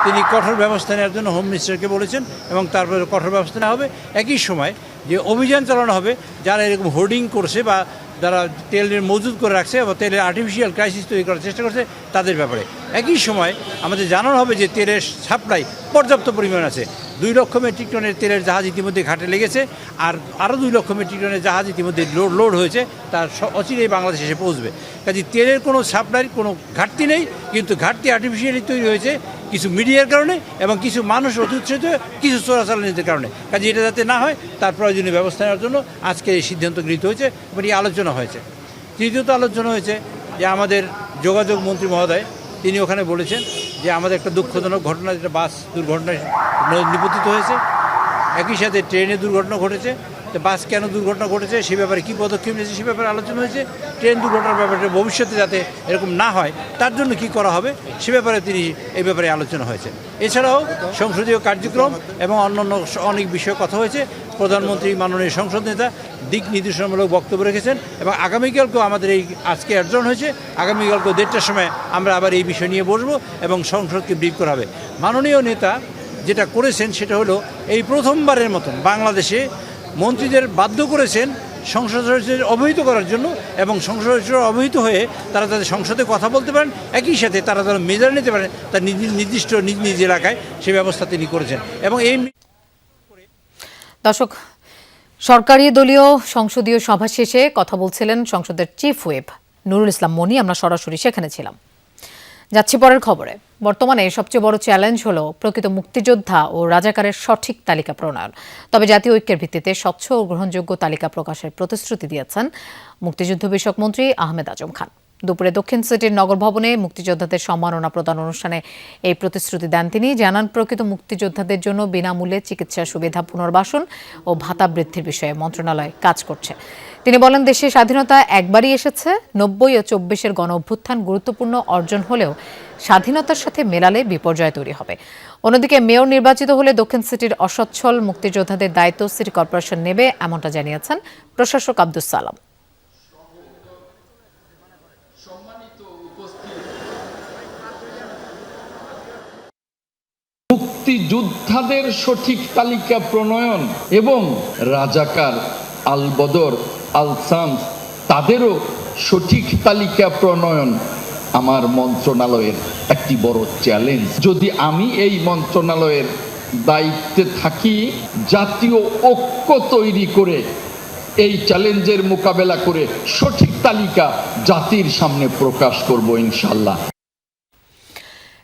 তিনি কঠোর ব্যবস্থা নেওয়ার জন্য হোম মিনিস্টারকে বলেছেন এবং তারপরে কঠোর ব্যবস্থা নেওয়া হবে। একই সময় যে অভিযান চালানো হবে যারা এরকম হোর্ডিং করছে বা যারা তেলের মজুদ করে রাখছে বা তেলের আর্টিফিশিয়াল ক্রাইসিস তৈরি করার চেষ্টা করছে তাদের ব্যাপারে। একই সময় আমাদের জানানো হবে যে তেলের সাপ্লাই পর্যাপ্ত পরিমাণ আছে। 2 লক্ষ মেট্রিক টনের তেলের জাহাজ ইতিমধ্যে ঘাটে লেগেছে, আর আরও 2 লক্ষ মেট্রিক টনের জাহাজ ইতিমধ্যে লোড হয়েছে, তার অচিরেই বাংলাদেশে এসে পৌঁছবে। কাজে তেলের কোনো সাপ্লাইয়ের কোনো ঘাটতি নেই, কিন্তু ঘাটতি আর্টিফিশিয়ালি তৈরি হয়েছে কিছু মিডিয়ার কারণে এবং কিছু মানুষ অতিউৎসাহিত, কিছু চোরাচালানিদের কারণে। কাজে এটা যাতে না হয় তার প্রয়োজনীয় ব্যবস্থা নেওয়ার জন্য আজকে এই সিদ্ধান্ত গৃহীত হয়েছে এবং এই আলোচনা হয়েছে। তৃতীয়ত আলোচনা হয়েছে যে আমাদের যোগাযোগ মন্ত্রী মহোদয় তিনি ওখানে বলেছেন যে আমাদের একটা দুঃখজনক ঘটনা, যেটা বাস দুর্ঘটনায় নিপতিত হয়েছে, একই সাথে ট্রেনে দুর্ঘটনা ঘটেছে। তো বাস কেন দুর্ঘটনা ঘটেছে সে ব্যাপারে কী পদক্ষেপ নিয়েছে সে ব্যাপারে আলোচনা হয়েছে। ট্রেন দুর্ঘটনার ব্যাপারে ভবিষ্যতে যাতে এরকম না হয় তার জন্য কি করা হবে সে ব্যাপারে এই ব্যাপারে আলোচনা হয়েছে। এছাড়াও সংসদীয় কার্যক্রম এবং অন্যান্য অনেক বিষয়ে কথা হয়েছে। প্রধানমন্ত্রী মাননীয় সংসদ নেতা দিক নির্দেশনামূলক বক্তব্য রেখেছেন এবং আগামীকালকেও আমাদের এই আজকে অ্যাডজন হয়েছে, আগামীকালকেও 1:30টার সময় আমরা আবার এই বিষয় নিয়ে বসবো এবং সংসদকে ব্রিফ করা হবে। মাননীয় নেতা যেটা করেছেন সেটা হলো এই প্রথমবারের মতন বাংলাদেশে মন্ত্রীদের বাধ্য করেছেন সংসদ সদস্যদের অবহিত করার জন্য এবং সংসদ সদস্যরা অবহিত হয়ে তারা তাদের সংসদে কথা বলতে পারেন, একই সাথে তারা তারা মেজার নিতে পারেন তার নির্দিষ্ট নিজ নিজ এলাকায়, সে ব্যবস্থা তিনি করেছেন। এবং এই দর্শক, সরকারি দলীয় সংসদীয় সভা শেষে কথা বলছিলেন সংসদের চিফ হুইপ নুরুল ইসলাম মনি। আমরা সরাসরি সেখানে ছিলাম। যাচ্ছি পরের খবরে। বর্তমানে সবচেয়ে বড় চ্যালেঞ্জ হলো প্রকৃত মুক্তিযোদ্ধা ও রাজাকারের সঠিক তালিকা প্রণয়ন। তবে জাতীয় ঐক্যের ভিত্তিতে স্বচ্ছ ও গ্রহণযোগ্য তালিকা প্রকাশের প্রতিশ্রুতি দিয়েছেন মুক্তিযুদ্ধ বিষয়ক মন্ত্রী আহমেদ আজম খান। দুপুরে দক্ষিণ সিটির নগর ভবনে মুক্তিযোদ্ধাদের সম্মাননা প্রদান অনুষ্ঠানে এই প্রতিশ্রুতি দেন তিনি। জানান, প্রকৃত মুক্তিযোদ্ধাদের জন্য বিনামূল্যে চিকিৎসা সুবিধা, পুনর্বাসন ও ভাতা বৃদ্ধির বিষয়ে মন্ত্রণালয় কাজ করছে। তিনি বলেন, দেশে স্বাধীনতা একবারই এসেছে। 90 ও 24-এর গণ অভ্যুত্থান গুরুত্বপূর্ণ অর্জন হলেও স্বাধীনতার সাথে মেলালে বিপর্যয় তৈরি হবে। অন্যদিকে মেয়র নির্বাচিত হলে দক্ষিণ সিটির অসচ্ছল মুক্তিযোদ্ধাদের দায়িত্ব সিটি কর্পোরেশন নেবে, এমনটা জানিয়েছেন প্রশাসক আব্দুস সালাম। মুক্তিযোদ্ধাদের সঠিক তালিকা প্রণয়ন এবং রাজাকার, আল বদর, আল শামস তাদেরও সঠিক তালিকা প্রণয়ন আমার মন্ত্রণালয়ের একটি বড় চ্যালেঞ্জ। যদি আমি এই মন্ত্রণালয়ের দায়িত্বে থাকি, জাতীয় ঐক্য তৈরি করে এই চ্যালেঞ্জের মোকাবেলা করে সঠিক তালিকা জাতির সামনে প্রকাশ করব ইনশাআল্লাহ।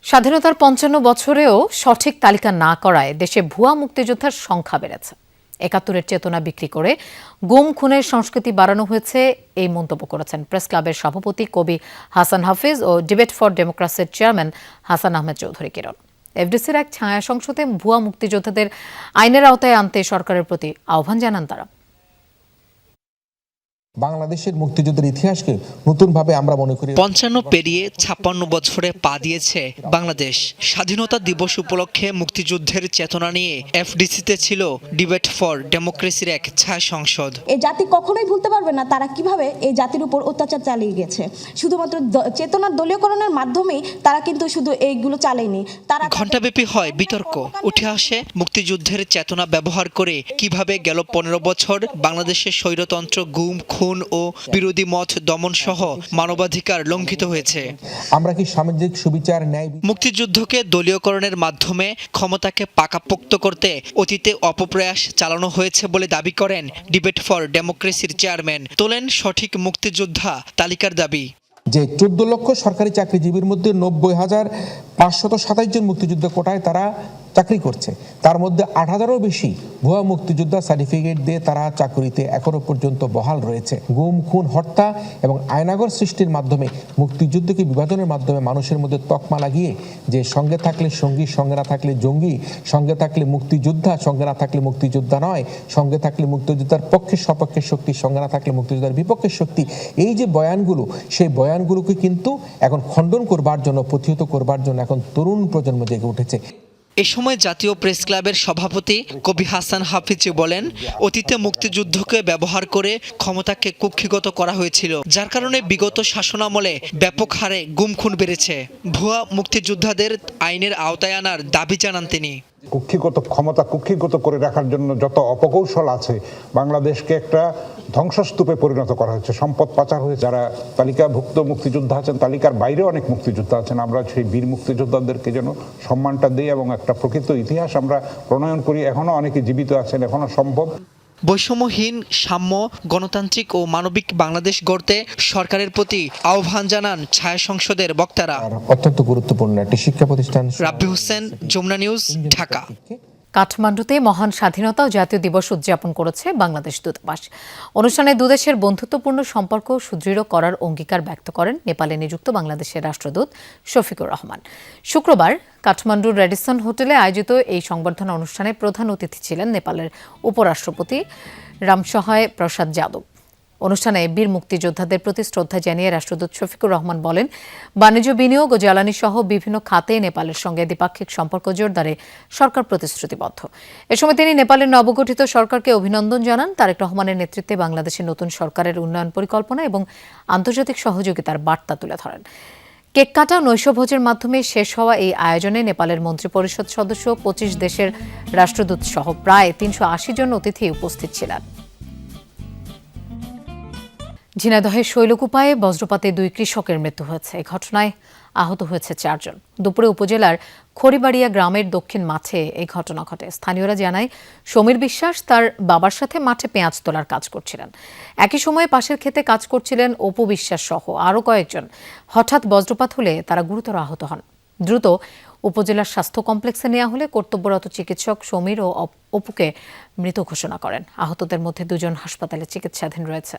স্বাধীনতার 55 বছরেও সঠিক তালিকা না করায় দেশে ভুয়া মুক্তিযোদ্ধার সংখ্যা বেড়েছে। 71-এর চেতনা বিক্রি করে গুম খুনের সংস্কৃতি বাড়ানো হয়েছে, এই মন্তব্য করেছেন প্রেস ক্লাবের সভাপতি কবি হাসান হাফিজ ও ডিবেট ফর ডেমোক্রেসির চেয়ারম্যান হাসান আহমেদ চৌধুরী কিরণ। এফডিসির এক ছায়া সংসদে ভুয়া মুক্তিযোদ্ধাদের আইনের আওতায় আনতে সরকারের প্রতি আহ্বান জানান তারা। বাংলাদেশের মুক্তিযুদ্ধের ইতিহাসকে নতুনভাবে আমরা মনে করি 55 পেরিয়ে 56 বছরে পা দিয়েছে বাংলাদেশ। স্বাধীনতা দিবস উপলক্ষে মুক্তিযুদ্ধের চেতনা নিয়ে এফডিসিতে ছিল ডিবেট ফর ডেমোক্রেসির এক ছায়া সংসদ। এই জাতি কখনোই ভুলতে পারবে না তারা কিভাবে এই জাতির উপর অত্যাচার চালিয়ে গেছে। শুধুমাত্র চেতনার দলীয়করণের মাধ্যমেই তারা কিন্তু শুধু এইগুলো চালায়নি, তারা ঘণ্টাব্যাপী হয় বিতর্ক। উঠে আসে মুক্তিযুদ্ধের চেতনা ব্যবহার করে কিভাবে গেল 15 বছর বাংলাদেশের স্বৈরতন্ত্র, গুম, ও বিরোধী মত দমন সহ মানবাধিকার লঙ্ঘিত হয়েছে। আমরা কি সামাজিক সুবিচার, ন্যায়? মুক্তিযুদ্ধকে দলীয়করণের মাধ্যমে ক্ষমতাকে পাকাপোক্ত করতে অতীতে অপপ্রয়াস চালানো হয়েছে বলে দাবি করেন ডিবেট ফর ডেমোক্রেসির চেয়ারম্যান। তোলেন সঠিক মুক্তিযোদ্ধা তালিকার দাবি। যে 14 লক্ষ সরকারি চাকরিজীবীর মধ্যে 90,527 জন মুক্তিযুদ্ধ কোটায় তারা চাকরি করছে, তার মধ্যে 8,000-এরও বেশি ভুয়া মুক্তিযোদ্ধা সার্টিফিকেট দিয়ে তারা চাকরিতে এখনো পর্যন্ত বহাল রয়েছে। গুম, খুন, হত্যা এবং আয়নাগর সৃষ্টির মাধ্যমে মুক্তিযুদ্ধকে বিভাজনের মাধ্যমে মানুষের মধ্যে তকমা লাগিয়ে যে সঙ্গে থাকলে সঙ্গী, সঙ্গে না থাকলে জঙ্গি, সঙ্গে থাকলে মুক্তিযোদ্ধা, সঙ্গে না থাকলে মুক্তিযোদ্ধা নয়, সঙ্গে থাকলে মুক্তিযোদ্ধার পক্ষে সপক্ষের শক্তি, সঙ্গে না থাকলে মুক্তিযোদ্ধার বিপক্ষের শক্তি, এই যে বয়ানগুলো, সেই বয়ানগুলোকে কিন্তু এখন খণ্ডন করবার জন্য, প্রতিহত করবার জন্য এখন তরুণ প্রজন্ম জেগে উঠেছে। এ সময় জাতীয় প্রেস ক্লাবের সভাপতি কবি হাসান হাফিজি বলেন, অতীতে মুক্তিযুদ্ধকে ব্যবহার করে ক্ষমতাকে কুক্ষিগত করা হয়েছিল, যার কারণে বিগত শাসনামলে ব্যাপক হারে গুম খুন বেড়েছে। ভুয়া মুক্তিযোদ্ধাদের আইনের আওতায় আনার দাবি জানান তিনি। ক্ষমতা কুক্ষিগত করে রাখার জন্য যত অপকৌশল আছে, বাংলাদেশকে একটা ধ্বংসস্তূপে পরিণত করা হয়েছে, সম্পদ পাচার হয়ে যারা তালিকাভুক্ত মুক্তিযোদ্ধা আছেন, তালিকার বাইরে অনেক মুক্তিযোদ্ধা আছেন, আমরা সেই বীর মুক্তিযোদ্ধাদেরকে যেন সম্মানটা দিই এবং একটা প্রকৃত ইতিহাস আমরা প্রণয়ন করি। এখনো অনেকে জীবিত আছেন, এখনো সম্ভব। বৈষম্যহীন, সাম্য, গণতান্ত্রিক ও মানবিক বাংলাদেশ গড়তে সরকারের প্রতি আহ্বান জানান ছায়া সংসদের বক্তারা। অত্যন্ত গুরুত্বপূর্ণ একটি শিক্ষা প্রতিষ্ঠান। রাব্বি হোসেন, যমুনা নিউজ, ঢাকা। কাঠমান্ডুতে মহান স্বাধীনতা ও জাতীয় দিবস উদযাপন করেছে বাংলাদেশ দূতাবাস। অনুষ্ঠানে দুদেশের বন্ধুত্বপূর্ণ সম্পর্ক সুদৃঢ় করার অঙ্গীকার ব্যক্ত করেন নেপালে নিযুক্ত বাংলাদেশের রাষ্ট্রদূত শফিকুর রহমান। শুক্রবার কাঠমান্ডুর রেডিসন হোটেলে আয়োজিত এই সংবর্ধনা অনুষ্ঠানে প্রধান অতিথি ছিলেন নেপালের উপরাষ্ট্রপতি রামসহায় প্রসাদ যাদব। অনুষ্ঠানে বীর মুক্তিযোদ্ধাদের প্রতি শ্রদ্ধা জানিয়ে রাষ্ট্রদূত শফিকুর রহমান বলেন, বাণিজ্য, বিনিয়োগ ও জ্বালানি সহ বিভিন্ন খাতে নেপালের সঙ্গে দ্বিপাক্ষিক সম্পর্ক জোরদারে সরকার প্রতিশ্রুতিবদ্ধ। এ সময় তিনি নেপালের নবগঠিত সরকারকে অভিনন্দন জানান। তারেক রহমানের নেতৃত্বে বাংলাদেশের নতুন সরকারের উন্নয়ন পরিকল্পনা এবং আন্তর্জাতিক সহযোগিতার বার্তা তুলে ধরেন। কেক কাটা, নৈশভোজের মাধ্যমে শেষ হওয়া এই আয়োজনে নেপালের মন্ত্রিপরিষদ সদস্য, 25 দেশের রাষ্ট্রদূত সহ প্রায় 380 জন অতিথি উপস্থিত ছিলেন। ঝিনাইদহের শৈলকুপায় বজ্রপাতে 2 কৃষকের মৃত্যু হয়েছে। এই ঘটনায় আহত হয়েছে 4 জন। দুপুরে উপজেলার খড়িবাড়িয়া গ্রামের দক্ষিণ মাঠে এই ঘটনা ঘটে। স্থানীয়রা জানায়, সমীর বিশ্বাস তার বাবার সাথে মাঠে পেঁয়াজ তোলার কাজ করছিলেন। একই সময়ে পাশের ক্ষেতে কাজ করছিলেন অপু বিশ্বাস সহ আরও কয়েকজন। হঠাৎ বজ্রপাত হলে তারা গুরুতর আহত হন। দ্রুত উপজেলার স্বাস্থ্য কমপ্লেক্সে নেওয়া হলে কর্তব্যরত চিকিৎসক সমীর ও অপুকে মৃত ঘোষণা করেন। আহতদের মধ্যে 2 জন হাসপাতালে চিকিৎসাধীন রয়েছে।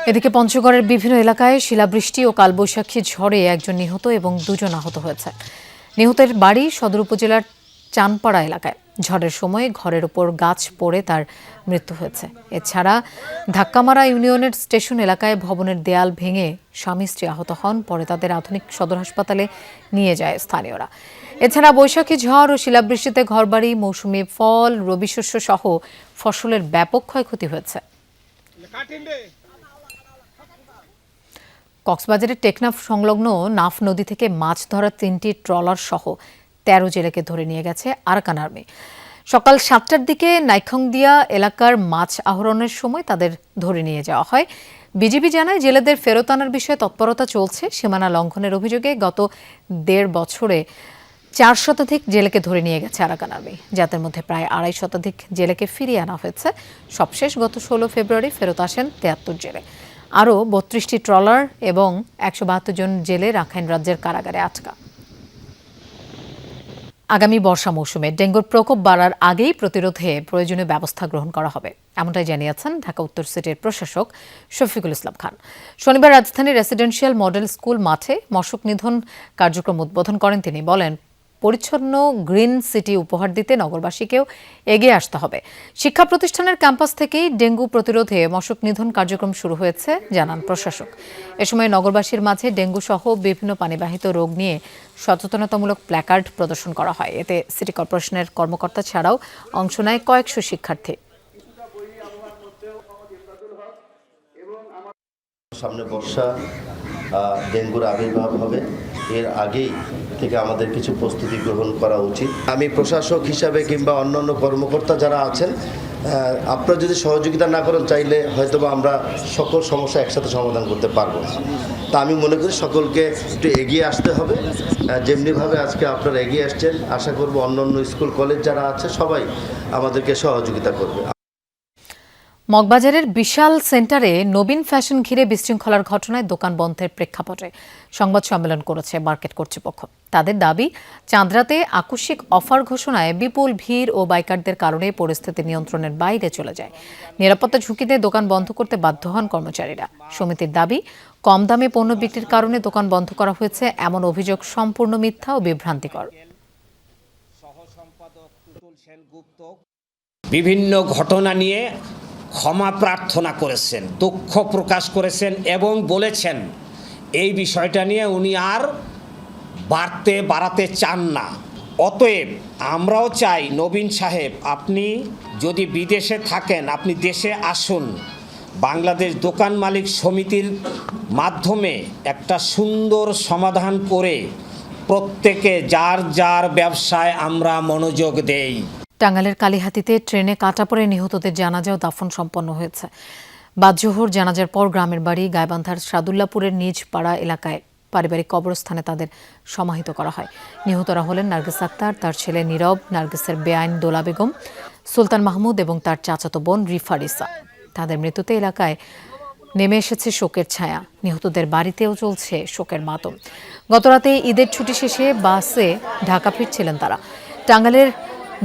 এদিকে পঞ্চগড়ের বিভিন্ন এলাকায় শিলাবৃষ্টি ও কালবৈশাখী ঝড়ে 1 জন নিহত এবং 2 জন আহত হয়েছে। নিহতের বাড়ি সদর উপজেলার চানপাড়া এলাকায়। ঝড়ের সময় ঘরের উপর গাছ পড়ে তার মৃত্যু হয়েছে। এছাড়া ধাক্কামারা ইউনিয়নের স্টেশন এলাকায় ভবনের দেয়াল ভেঙে স্বামী স্ত্রী আহত হন। পরে তাদের আধুনিক সদর হাসপাতালে নিয়ে যায় স্থানীয়রা। এছাড়া বৈশাখী ঝড় ও শিলাবৃষ্টিতে ঘরবাড়ি, মৌসুমি ফল, রবি শস্য সহ ফসলের ব্যাপক ক্ষয়ক্ষতি হয়েছে। কক্সবাজারের টেকনাফ সংলগ্ন নাফ নদী থেকে মাছ ধরা 3টি ট্রলার সহ 13 জেলেকে ধরে নিয়ে গেছে আরাকান আর্মি। সকাল 7টার দিকে নাইখংদিয়া এলাকার মাছ আহরণের সময় তাদের ধরে নিয়ে যাওয়া হয়। বিজিবি জানায়, জেলেদের ফেরত আনার বিষয়ে তৎপরতা চলছে। সীমানা লঙ্ঘনের অভিযোগে গত 1.5 বছরে 4 শতাধিক জেলেকে ধরে নিয়ে গেছে আরাকান আর্মি, যাদের মধ্যে প্রায় 2.5 শতাধিক জেলেকে ফিরিয়ে আনা হয়েছে। সবশেষ গত 16 ফেব্রুয়ারি ফেরত আসেন 73 জেলে। আরও 32টি ট্রলার এবং 172 জন জেলে রাখাইন রাজ্যের কারাগারে আটকা। আগামী বর্ষা মৌসুমে ডেঙ্গুর প্রকোপ বাড়ার আগেই প্রতিরোধে প্রয়োজনীয় ব্যবস্থা গ্রহণ করা হবে, এমনটাই জানিয়েছেন ঢাকা উত্তর সিটির প্রশাসক শফিকুল ইসলাম খান। শনিবার রাজধানীর রেসিডেন্সিয়াল মডেল স্কুল মাঠে মশক নিধন কার্যক্রম উদ্বোধন করেন তিনি। বলেন, পরিচ্ছন্ন গ্রিন সিটি উপহার দিতে নগরবাসীকেও এগিয়ে আসতে হবে। শিক্ষা প্রতিষ্ঠানের ক্যাম্পাস থেকেই ডেঙ্গু প্রতিরোধে মশক নিধন কার্যক্রম শুরু হয়েছে জানান প্রশাসক। এ সময় নগরবাসীর মাঝে ডেঙ্গু সহ বিভিন্ন পানিবাহিত রোগ নিয়ে সচেতনতামূলক প্ল্যাকার্ড প্রদর্শন করা হয়। এতে সিটি কর্পোরেশনের কর্মকর্তা ছাড়াও অংশ নেয় কয়েকশো শিক্ষার্থী। সামনে বর্ষা, ডেঙ্গুর আবির্ভাব হবে, এর আগেই থেকে আমাদের কিছু প্রস্তুতি গ্রহণ করা উচিত। আমি প্রশাসক হিসাবে কিংবা অন্যান্য কর্মকর্তা যারা আছেন, আপনারা যদি সহযোগিতা না করেন, চাইলে হয়তোবা আমরা সকল সমস্যা একসাথে সমাধান করতে পারবো। তা আমি মনে করি সকলকে একটু এগিয়ে আসতে হবে। যেমনিভাবে আজকে আপনারা এগিয়ে আসছেন, আশা করব অন্যান্য স্কুল কলেজ যারা আছে সবাই আমাদেরকে সহযোগিতা করবে। মগবাজারের বিশাল সেন্টারে নবীন ফ্যাশন ঘিরে বিশৃঙ্খলার ঘটনায় দোকান বন্ধের প্রেক্ষাপটে সংবাদ সম্মেলন করেছে মার্কেট কর্তৃপক্ষ। তাদের দাবি, চাঁদরাতে আকস্মিক অফার ঘোষণায় বিপুল ভিড় ও বাইকারদের কারণে পরিস্থিতি নিয়ন্ত্রণের বাইরে চলে যায়। নিরাপত্তা ঝুঁকিতে দোকান বন্ধ করতে বাধ্য হন কর্মচারীরা। সমিতির দাবি, কম দামে পণ্য বিক্রির কারণে দোকান বন্ধ করা হয়েছে এমন অভিযোগ সম্পূর্ণ মিথ্যা ও বিভ্রান্তিকর। বিভিন্ন ঘটনা নিয়ে ক্ষমা প্রার্থনা করেছেন, দুঃখ প্রকাশ করেছেন এবং বলেছেন এই বিষয়টা নিয়ে উনি আর বাড়াতে চান না। অতএব আমরাও চাই, নবীন সাহেব, আপনি যদি বিদেশে থাকেন আপনি দেশে আসুন। বাংলাদেশ দোকান মালিক সমিতির মাধ্যমে একটা সুন্দর সমাধান করে প্রত্যেকে যার যার ব্যবসায় আমরা মনোযোগ দেই। টাঙ্গাইলের কালিহাতীতে ট্রেনে কাটা পড়ে নিহতদের জানাজা ও দাফন সম্পন্ন হয়েছে। বাদ জোহর জানাজার পর গ্রামের বাড়ি গাইবান্ধার সাদুল্লাপুরের নিজ পাড়া এলাকায় পারিবারিক কবরস্থানে তাদের সমাহিত করা হয়। নিহতরা হলেন নার্গিস আক্তার, তার ছেলে নীরব, নার্গিসের বেআইন দোলা বেগম, সুলতান মাহমুদ এবং তার চাচাতো বোন রিফারিসা। তাদের মৃত্যুতে এলাকায় নেমে এসেছে শোকের ছায়া। নিহতদের বাড়িতেও চলছে শোকের মাতম। গতরাতে ঈদের ছুটি শেষে বাসে ঢাকা ফিরছিলেন তারা। টাঙ্গাইলের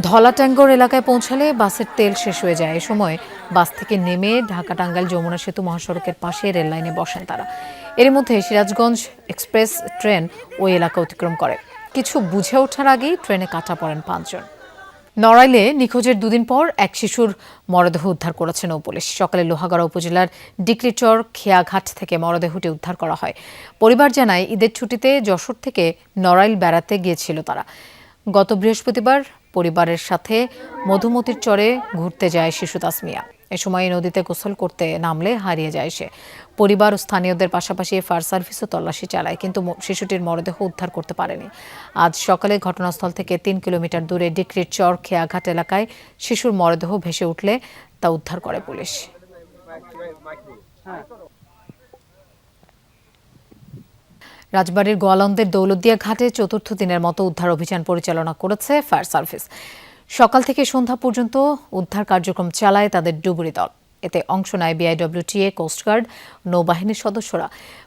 ধলাট্যাঙ্গর এলাকায় পৌঁছালে বাসের তেল শেষ হয়ে যায়। এ সময় বাস থেকে নেমে ঢাকা টাঙ্গাইল যমুনা সেতু মহাসড়কের পাশে রেল লাইনে বসেন তারা। এর মধ্যে সিরাজগঞ্জ এক্সপ্রেস ট্রেন ওই এলাকা অতিক্রম করে। কিছু বুঝে ওঠার আগেই ট্রেনে কাটা পড়েন 5 জন। নড়াইলে নিখোঁজের 2 দিন পর এক শিশুর মরদেহ উদ্ধার করেছে নৌপুলিশ। সকালে লোহাগড়া উপজেলার ডিকলিচর খেয়াঘাট থেকে মরদেহটি উদ্ধার করা হয়। পরিবার জানায়, ঈদের ছুটিতে যশোর থেকে নড়াইল বেড়াতে গিয়েছিল তারা। গত বৃহস্পতিবার পরিবারের সাথে মধুমতির চরে ঘুরতে যায় শিশু তাসমিয়া। এ সময় নদীতে গোসল করতে নামলে হারিয়ে যায় সে। পরিবার ও স্থানীয়দের পাশাপাশি ফায়ার সার্ভিসও তল্লাশি চালায়, কিন্তু শিশুটির মরদেহ উদ্ধার করতে পারেনি। আজ সকালে ঘটনাস্থল থেকে 3 কিলোমিটার দূরে ডিক্রির চর খেয়াঘাট এলাকায় শিশুর মরদেহ ভেসে উঠলে তা উদ্ধার করে পুলিশ। রাজবাড়ীর গোয়ালন্দের দৌলতদিয়া ঘাটে 4র্থ দিনের মতো উদ্ধার অভিযান পরিচালনা করেছে ফায়ার সার্ভিস। সকাল থেকে সন্ধ্যা পর্যন্ত উদ্ধার কার্যক্রম চালায় তাদের ডুবুরি দল। এতে অংশ নেয় বিআইডব্লিউটিএ, কোস্টগার্ড, নৌবাহিনীর সদস্যরা।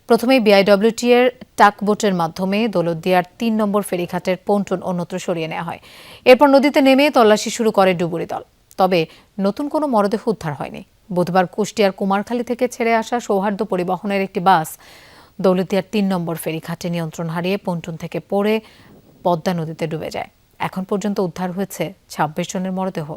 প্রথমেই বিআইডব্লিউটিএর টাকবোটের মাধ্যমে দৌলতদিয়ার 3 নম্বর ফেরিঘাটের পন্টন অন্যত্র সরিয়ে নেওয়া হয়। এরপর নদীতে নেমে তল্লাশি শুরু করে ডুবুরি দল। তবে নতুন কোনো মরদেহ উদ্ধার হয়নি। বুধবার কুষ্টিয়ার কুমারখালী থেকে ছেড়ে আসা সৌহার্দ্য পরিবহনের একটি বাস দৌলতদিয়ার 3 নম্বর ফেরিঘাটে নিয়ন্ত্রণ হারিয়ে পন্টন থেকে পড়ে পদ্মা নদীতে ডুবে যায়। এখন পর্যন্ত উদ্ধার হয়েছে 26 জনের মরদেহ।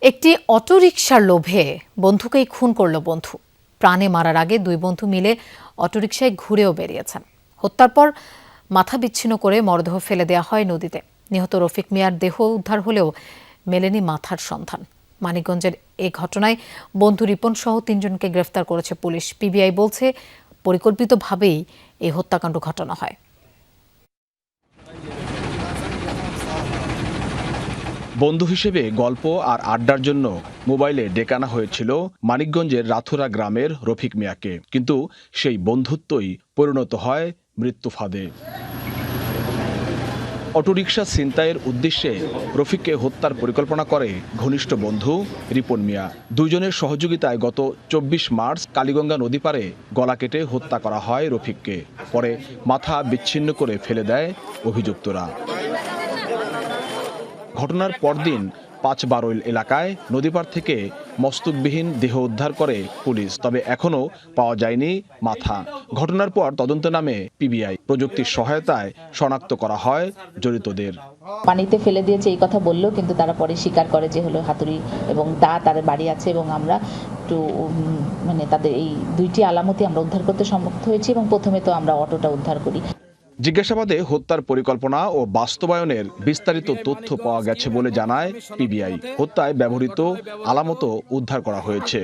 একটি অটোরিকশার লোভে বন্ধুকেই খুন করল বন্ধু। প্রাণে মারার আগে 2 বন্ধু মিলে অটোরিকশায় ঘুরেও বেরিয়েছেন। হত্যার পর মাথা বিচ্ছিন্ন করে মরদেহ ফেলে দেওয়া হয় নদীতে। নিহত রফিক মিয়ার দেহ উদ্ধার হলেও মেলেনি মাথার সন্ধান। মানিকগঞ্জের এই ঘটনায় বন্ধু রিপন সহ 3 জনকে গ্রেফতার করেছে পুলিশ। পিবিআই বলছে, পরিকল্পিতভাবেই এই হত্যাকাণ্ড ঘটানো হয়। বন্ধু হিসেবে গল্প আর আড্ডার জন্য মোবাইলে ডেকে আনা হয়েছিল মানিকগঞ্জের রাথুরা গ্রামের রফিক মিয়াকে, কিন্তু সেই বন্ধুত্বই পরিণত হয় মৃত্যু ফাঁদে। অটোরিকশা ছিনতাইয়ের উদ্দেশ্যে রফিককে হত্যার পরিকল্পনা করে ঘনিষ্ঠ বন্ধু রিপন মিয়া। 2 জনের সহযোগিতায় গত 24 মার্চ কালীগঙ্গা নদী পারে গলা কেটে হত্যা করা হয় রফিককে। পরে মাথা বিচ্ছিন্ন করে ফেলে দেয় অভিযুক্তরা। ঘটনার পরদিন 5 বারৈল এলাকায় নদীপার থেকে মস্তকবিহীন দেহ উদ্ধার করে পুলিশ, তবে এখনও পাওয়া যায়নি মাথা। ঘটনার পর তদন্তে নামে পিবিআই। প্রযুক্তির সহায়তায় শনাক্ত করা হয় জড়িতদের। পানিতে ফেলে দিয়েছে এই কথা বললেও কিন্তু তারা পরে স্বীকার করে যে হলো হাতুড়ি এবং তাদের বাড়ি আছে, এবং আমরা একটু তাদের এই 2টি আলামতি আমরা উদ্ধার করতে সমর্থ হয়েছি, এবং প্রথমে তো আমরা অটোটা উদ্ধার করি। জিজ্ঞাসাবাদে হত্যার পরিকল্পনা ও বাস্তবায়নের বিস্তারিত তথ্য পাওয়া গেছে বলে জানায় পিবিআই। হত্যায় ব্যবহৃত আলামতও উদ্ধার করা হয়েছে।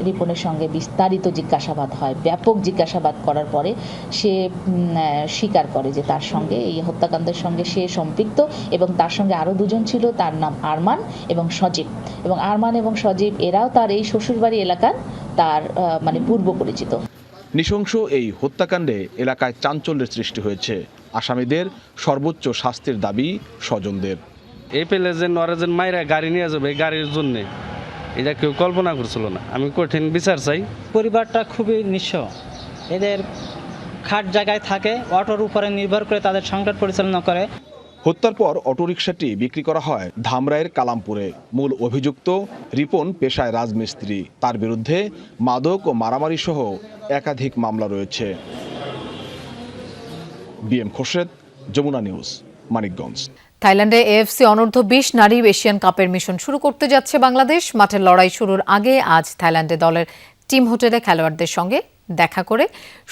রিপনের সঙ্গে বিস্তারিত জিজ্ঞাসাবাদ হয়। ব্যাপক জিজ্ঞাসাবাদ করার পরে সে স্বীকার করে যে তার সঙ্গে এই হত্যাকাণ্ডের সঙ্গে সে সম্পৃক্ত, এবং তার সঙ্গে আরও 2 জন ছিল, তার নাম আরমান এবং সজীব। এবং আরমান এবং সজীব এরাও তার এই শ্বশুরবাড়ি এলাকার তার পূর্ব পরিচিত। নৃশংস এই হত্যাকাণ্ডে এলাকায় চাঞ্চল্যের সৃষ্টি হয়েছে। আসামিদের সর্বোচ্চ শাস্তির দাবি স্বজনদের। এই পেলে যে নরেজেন মাইরা গাড়ি নিয়ে যাবে এই গাড়ির জন্যে, এটা কেউ কল্পনা করছিল না। আমি কঠিন বিচার চাই। পরিবারটা খুবই নিঃস্ব, এদের খাট জায়গায় থাকে, অটোর উপরে নির্ভর করে তাদের সংসার পরিচালনা করে। হত্যার পর অটোরিকশাটি বিক্রি করা হয় ধামরাইয়ের কালামপুরে। মূল অভিযুক্ত রিপন পেশায় রাজমিস্ত্রি, তার বিরুদ্ধে মাদক ও মারামারি সহ একাধিক মামলা রয়েছে। বিএম খোরশেদ, যমুনা নিউজ, মানিকগঞ্জ। থাইল্যান্ডে এএফসি অনূর্ধ্ব-20 নারী এশিয়ান কাপের মিশন শুরু করতে যাচ্ছে বাংলাদেশ। মাঠের লড়াই শুরুর আগে আজ থাইল্যান্ডে দলের টিম হোটেলে খেলোয়াড়দের সঙ্গে দেখা করে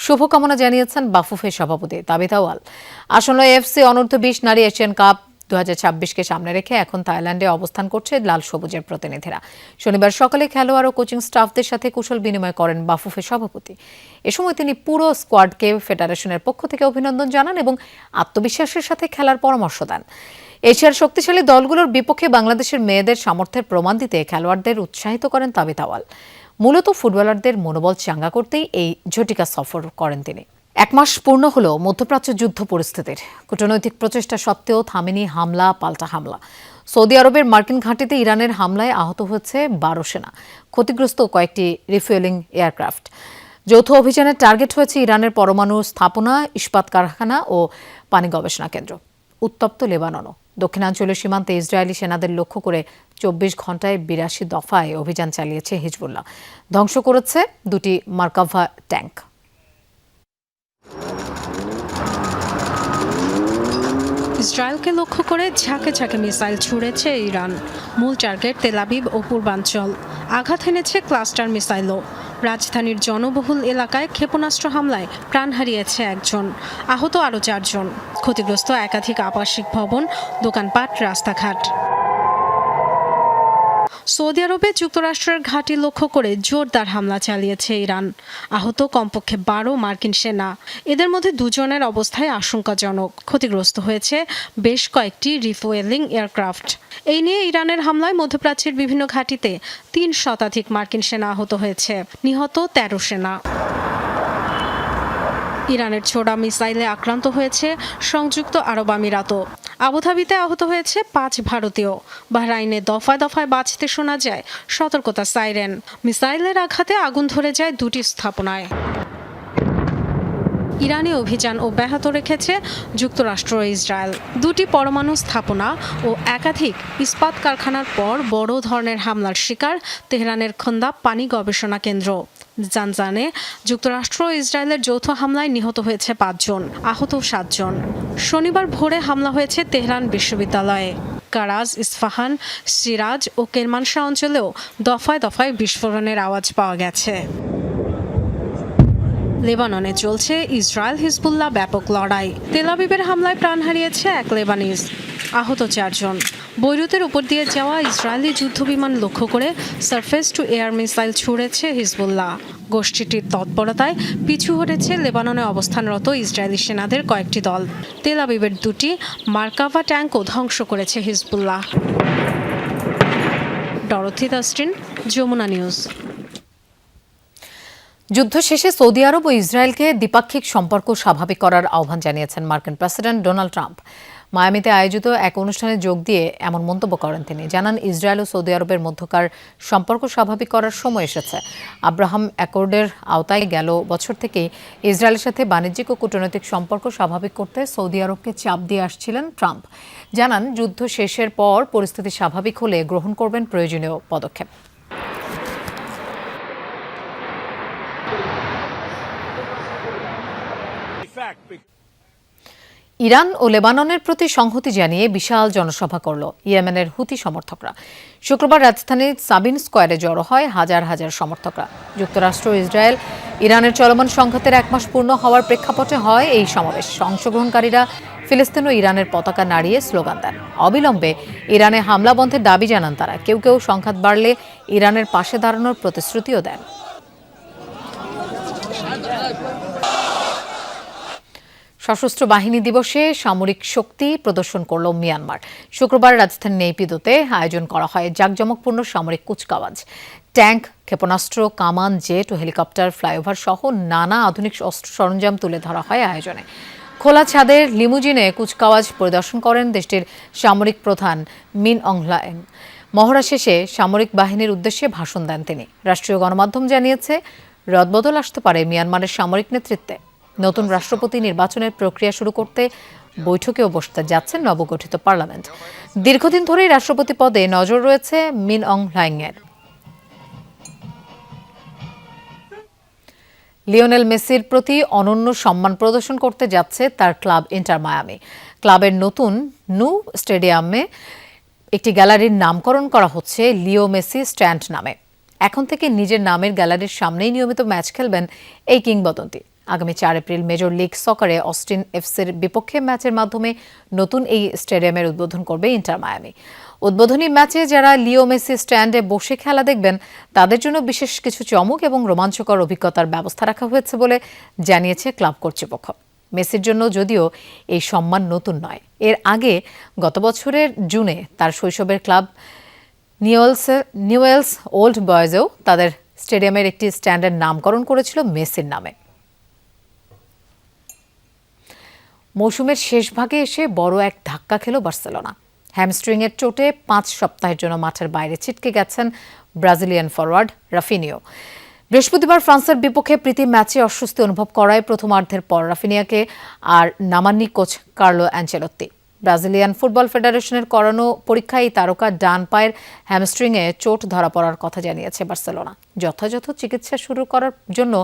শুভকামনা জানিয়েছেন বাফুফে সভাপতি তাবিথ আউয়াল। আসন্ন এএফসি অনূর্ধ্ব-20 নারী এশিয়ান কাপ 2026কে সামনে রেখে এখন থাইল্যান্ডে অবস্থান করছে লাল সবুজের প্রতিনিধিরা। শনিবার সকালে খেলোয়াড় ও কোচিং স্টাফদের সাথে কুশল বিনিময় করেন বাফুফে সভাপতি। এ সময় তিনি পুরো স্কোয়াডকে ফেডারেশনের পক্ষ থেকে অভিনন্দন জানান এবং আত্মবিশ্বাসের সাথে খেলার পরামর্শ দেন। এশিয়ার শক্তিশালী দলগুলোর বিপক্ষে বাংলাদেশের মেয়েদের সামর্থ্যের প্রমাণ দিতে খেলোয়াড়দের উৎসাহিত করেন তাবিথ আউয়াল। মূলত ফুটবলারদের মনোবল চাঙ্গা করতেই এই ঝটিকা সফর করেন তিনি। 1 মাস পূর্ণ হলো মধ্যপ্রাচ্য যুদ্ধ পরিস্থিতির। কূটনৈতিক প্রচেষ্টা সত্ত্বেও থামেনি হামলা পাল্টা হামলা। সৌদি আরবের মার্কিন ঘাঁটিতে ইরানের হামলায় আহত হয়েছে 12 সেনা, ক্ষতিগ্রস্ত কয়েকটি রিফুয়েলিং এয়ারক্রাফট। যৌথ অভিযানের টার্গেট হয়েছে ইরানের পরমাণু স্থাপনা, ইস্পাত কারখানা ও পানি গবেষণা কেন্দ্র। উত্তপ্ত লেবাননও। দক্ষিণাঞ্চলীয় সীমান্তে ইসরায়েলি সেনাদের লক্ষ্য করে 24 ঘণ্টায় 82 দফায় অভিযান চালিয়েছে হিজবুল্লাহ। ধ্বংস করেছে 2টি মার্কাভা ট্যাঙ্ক। ইসরায়েলকে লক্ষ্য করে ঝাঁকে ঝাঁকে মিসাইল ছুড়েছে ইরান। মূল টার্গেট তেল আবিব ও পূর্বাঞ্চল। আঘাত এনেছে ক্লাস্টার মিসাইলও। রাজধানীর জনবহুল এলাকায় ক্ষেপণাস্ত্র হামলায় প্রাণ হারিয়েছে 1 জন, আহত আরও 4 জন। ক্ষতিগ্রস্ত একাধিক আবাসিক ভবন, দোকানপাট, রাস্তাঘাট। সৌদি আরবে যুক্তরাষ্ট্রের ঘাঁটি লক্ষ্য করে জোরদার হামলা চালিয়েছে ইরান। আহত কমপক্ষে 12 মার্কিন সেনা, এদের মধ্যে 2 জনের অবস্থায় আশঙ্কাজনক। ক্ষতিগ্রস্ত হয়েছে বেশ কয়েকটি রিফুয়েলিং এয়ারক্রাফট। এই নিয়ে ইরানের হামলায় মধ্যপ্রাচ্যের বিভিন্ন ঘাঁটিতে 3 শতাধিক মার্কিন সেনা আহত হয়েছে, নিহত 13 সেনা। ইরানের ছোড়া মিসাইলে আক্রান্ত হয়েছে সংযুক্ত আরব আমিরাতও। আবুধাবিতে আহত হয়েছে 5 ভারতীয়। বাহরাইনে দফায় দফায় বাজতে শোনা যায় সতর্কতা সাইরেন। মিসাইলের আঘাতে আগুন ধরে যায় 2টি স্থাপনায়। ইরানি অভিযান অব্যাহত রেখেছে যুক্তরাষ্ট্র ও ইসরায়েল। 2টি পরমাণু স্থাপনা ও একাধিক ইস্পাত কারখানার পর বড় ধরনের হামলার শিকার তেহরানের খন্দাব পানি গবেষণা কেন্দ্র। জানজানে যুক্তরাষ্ট্র ও ইসরায়েলের যৌথ হামলায় নিহত হয়েছে 5 জন, আহত 7 জন। শনিবার ভোরে হামলা হয়েছে তেহরান বিশ্ববিদ্যালয়ে। কারাজ, ইস্পাহান, সিরাজ ও কেরমানশাহ অঞ্চলেও দফায় দফায় বিস্ফোরণের আওয়াজ পাওয়া গেছে। লেবাননে চলছে ইসরায়েল হিজবুল্লাহ ব্যাপক লড়াই। তেল আবিবের হামলায় প্রাণ হারিয়েছে 1 লেবানিজ, আহত 4 জন। বৈরুতের উপর দিয়ে যাওয়া ইসরায়েলি যুদ্ধবিমান লক্ষ্য করে সারফেস টু এয়ার মিসাইল ছুড়েছে হিজবুল্লাহ। গোষ্ঠীটির তৎপরতায় পিছু হটেছে লেবাননে অবস্থানরত ইসরায়েলি সেনাদের কয়েকটি দল। তেল আবিবের 2টি মার্কাভা ট্যাঙ্কও ধ্বংস করেছে Hezbollah. Dorothy Dustin, Jamuna news. যুদ্ধ শেষে সৌদি আরব ও ইসরায়েলকে দ্বিপাক্ষিক সম্পর্ক স্বাভাবিক করার আহ্বান জানিয়েছেন মার্কিন প্রেসিডেন্ট ডোনাল্ড ট্রাম্প। মায়ামিতে আয়োজিত এক অনুষ্ঠানে যোগ দিয়ে এমন মন্তব্য করেন তিনি। জানান, ইসরায়েল ও সৌদি আরবের মধ্যকার সম্পর্ক স্বাভাবিক করার সময় এসেছে। আব্রাহাম অ্যাকর্ডের আওতায় গেল বছর থেকেই ইসরায়েলের সাথে বাণিজ্যিক ও কূটনৈতিক সম্পর্ক স্বাভাবিক করতে সৌদি আরবকে চাপ দিয়ে আসছিলেন ট্রাম্প। জানান, যুদ্ধ শেষের পর পরিস্থিতি স্বাভাবিক হলে গ্রহণ করবেন প্রয়োজনীয় পদক্ষেপ। ইরান ও লেবাননের প্রতি সংহতি জানিয়ে বিশাল জনসভা করল ইয়েমেনের হুতি সমর্থকরা। শুক্রবার রাজধানীর সাবিন স্কয়ারে জড়ো হয় হাজার হাজার সমর্থকরা। যুক্তরাষ্ট্র ও ইসরায়েল ইরানের চলমান সংঘাতের 1 মাস পূর্ণ হওয়ার প্রেক্ষাপটে হয় এই সমাবেশ। অংশগ্রহণকারীরা ফিলিস্তিন ও ইরানের পতাকা নাড়িয়ে স্লোগান দেন। অবিলম্বে ইরানে হামলা বন্ধের দাবি জানান তারা। কেউ কেউ সংঘাত বাড়লে ইরানের পাশে দাঁড়ানোর প্রতিশ্রুতিও দেন। সশস্ত্র বাহিনী দিবসে সামরিক শক্তি প্রদর্শন করল মিয়ানমার। শুক্রবার রাজধানী নেইপিদোতে আয়োজন করা হয় জাঁকজমকপূর্ণ সামরিক কুচকাওয়াজ। ট্যাঙ্ক, ক্ষেপণাস্ত্র, কামান, জেট ও হেলিকপ্টার, ফ্লাইওভার সহ নানা আধুনিক অস্ত্র সরঞ্জাম তুলে ধরা হয় আয়োজনে। খোলা ছাদের লিমুজিনে কুচকাওয়াজ পরিদর্শন করেন দেশটির সামরিক প্রধান মিন অং হ্লাইং। মহড়া শেষে সামরিক বাহিনীর উদ্দেশ্যে ভাষণ দেন তিনি। রাষ্ট্রীয় গণমাধ্যম জানিয়েছে, রদবদল আসতে পারে মিয়ানমারের সামরিক নেতৃত্বে। নতুন রাষ্ট্রপতি নির্বাচনের প্রক্রিয়া শুরু করতে বৈঠকেও বসতে যাচ্ছেন নবগঠিত পার্লামেন্ট। দীর্ঘদিন ধরেই রাষ্ট্রপতি পদে নজর রয়েছে মিন অং হ্লাইংয়ের। লিওনেল মেসির প্রতি অনন্য সম্মান প্রদর্শন করতে যাচ্ছে তার ক্লাব ইন্টার মায়ামি। ক্লাবের নতুন নু স্টেডিয়ামে একটি গ্যালারির নামকরণ করা হচ্ছে লিও মেসি স্ট্যান্ড নামে। এখন থেকে নিজের নামের গ্যালারির সামনেই নিয়মিত ম্যাচ খেলবেন এই কিংবদন্তি। আগামী 4 এপ্রিল মেজর লিগ সকারে অস্টিন এফসির বিপক্ষে ম্যাচের মাধ্যমে নতুন এই স্টেডিয়ামের উদ্বোধন করবে ইন্টার মায়ামি। উদ্বোধনী ম্যাচে যারা লিও মেসি স্ট্যান্ডে বসে খেলা দেখবেন তাদের জন্য বিশেষ কিছু চমক এবং রোমাঞ্চকর অভিজ্ঞতার ব্যবস্থা রাখা হয়েছে বলে জানিয়েছে ক্লাব কর্তৃপক্ষ। মেসির জন্য যদিও এই সম্মান নতুন নয়। এর আগে গত বছরের জুনে তার শৈশবের ক্লাব নিউয়েলস ওল্ড বয়েজেও তাদের স্টেডিয়ামের একটি স্ট্যান্ডের নামকরণ করেছিল মেসির নামে। মৌসুমের শেষ ভাগে এসে বড় এক ধাক্কা খেল বার্সেলোনা। হ্যামস্ট্রিংয়ের চোটে 5 সপ্তাহের জন্য মাঠের বাইরে ছিটকে গেছেন ব্রাজিলিয়ান ফরওয়ার্ড রাফিনিও। বৃহস্পতিবার ফ্রান্সের বিপক্ষে প্রীতি ম্যাচে অস্বস্তি অনুভব করায় প্রথমার্ধের পর রাফিনিয়াকে আর নামাননি coach Carlo Ancelotti. Brazilian football ফেডারেশনের করানো পরীক্ষায় তারকা ডান পায়ের হ্যামস্ট্রিংয়ে চোট ধরা পড়ার কথা জানিয়েছে বার্সেলোনা। যথাযথ চিকিৎসা শুরু করার জন্য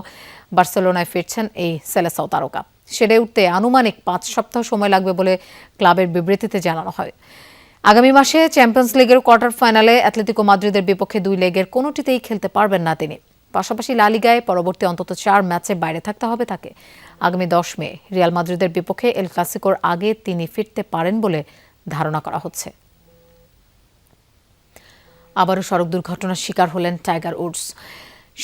বার্সেলোনায় ফিরছেন এই সেলেসাও তারকা। সেরে উঠতে আনুমানিক 5 সপ্তাহ সময় লাগবে বলে ক্লাবের বিবৃতিতে জানানো হয়। আগামী মাসে চ্যাম্পিয়ন্স লিগের কোয়ার্টার ফাইনালে অ্যাটলেটিকো মাদ্রিদের বিপক্ষে 2 লেগের কোনোটিতেই খেলতে পারবেন না তিনি। পাশাপাশি লা লিগায় পরবর্তী অন্তত 4 ম্যাচে বাইরে থাকতে হবে তাকে। আগামী 10 মে রিয়াল মাদ্রিদের বিপক্ষে এল ক্লাসিকোর আগে তিনি ফিরতে পারেন বলে ধারণা করা হচ্ছে। আবারও সড়ক দুর্ঘটনার শিকার হলেন টাইগার উডস।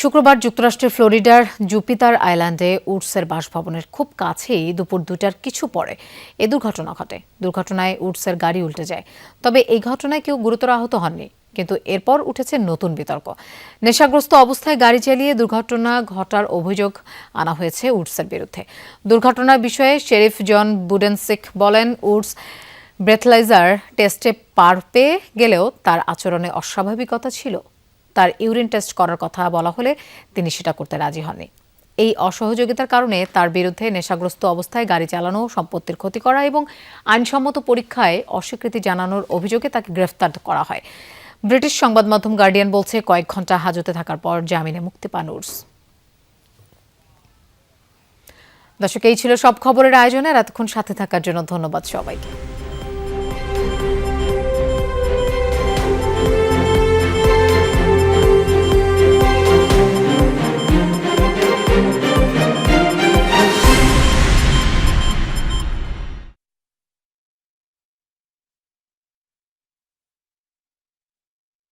শুক্রবার যুক্তরাষ্ট্রের ফ্লোরিডার জুপিটার আইল্যান্ডে উডসের বাসভবনের খুব কাছেই দুপুর 2টার কিছু পরে এ দুর্ঘটনা ঘটে। দুর্ঘটনায় উডসের গাড়ি উল্টে যায়। তবে এই ঘটনায় কেউ গুরুতর আহত হননি। কিন্তু এরপর উঠেছে নতুন বিতর্ক। নেশাগ্রস্ত অবস্থায় গাড়ি চালিয়ে দুর্ঘটনা ঘটার অভিযোগ আনা হয়েছে উডসের বিরুদ্ধে। দুর্ঘটনার বিষয়ে শেরিফ জন বুডেনসিক বলেন, উডস ব্রেথলাইজার টেস্টে পার পেয়ে গেলেও তার আচরণে অস্বাভাবিকতা ছিল। তার ইউরিন টেস্ট করার কথা বলা হলে তিনি সেটা করতে রাজি হননি। এই অসহযোগিতার কারণে তার বিরুদ্ধে নেশাগ্রস্ত অবস্থায় গাড়ি চালানো, সম্পত্তির ক্ষতি করা এবং আইনসম্মত পরীক্ষায় অস্বীকৃতি জানানোর অভিযোগে তাকে গ্রেফতার করা হয়। ব্রিটিশ সংবাদ মাধ্যম গার্ডিয়ান বলছে, কয়েক ঘন্টা হাজতে থাকার পর জামিনে মুক্তি পান উডস। দর্শক, এই ছিল সব খবরের আয়োজনে। এতক্ষণ সাথে থাকার জন্য ধন্যবাদ সবাইকে।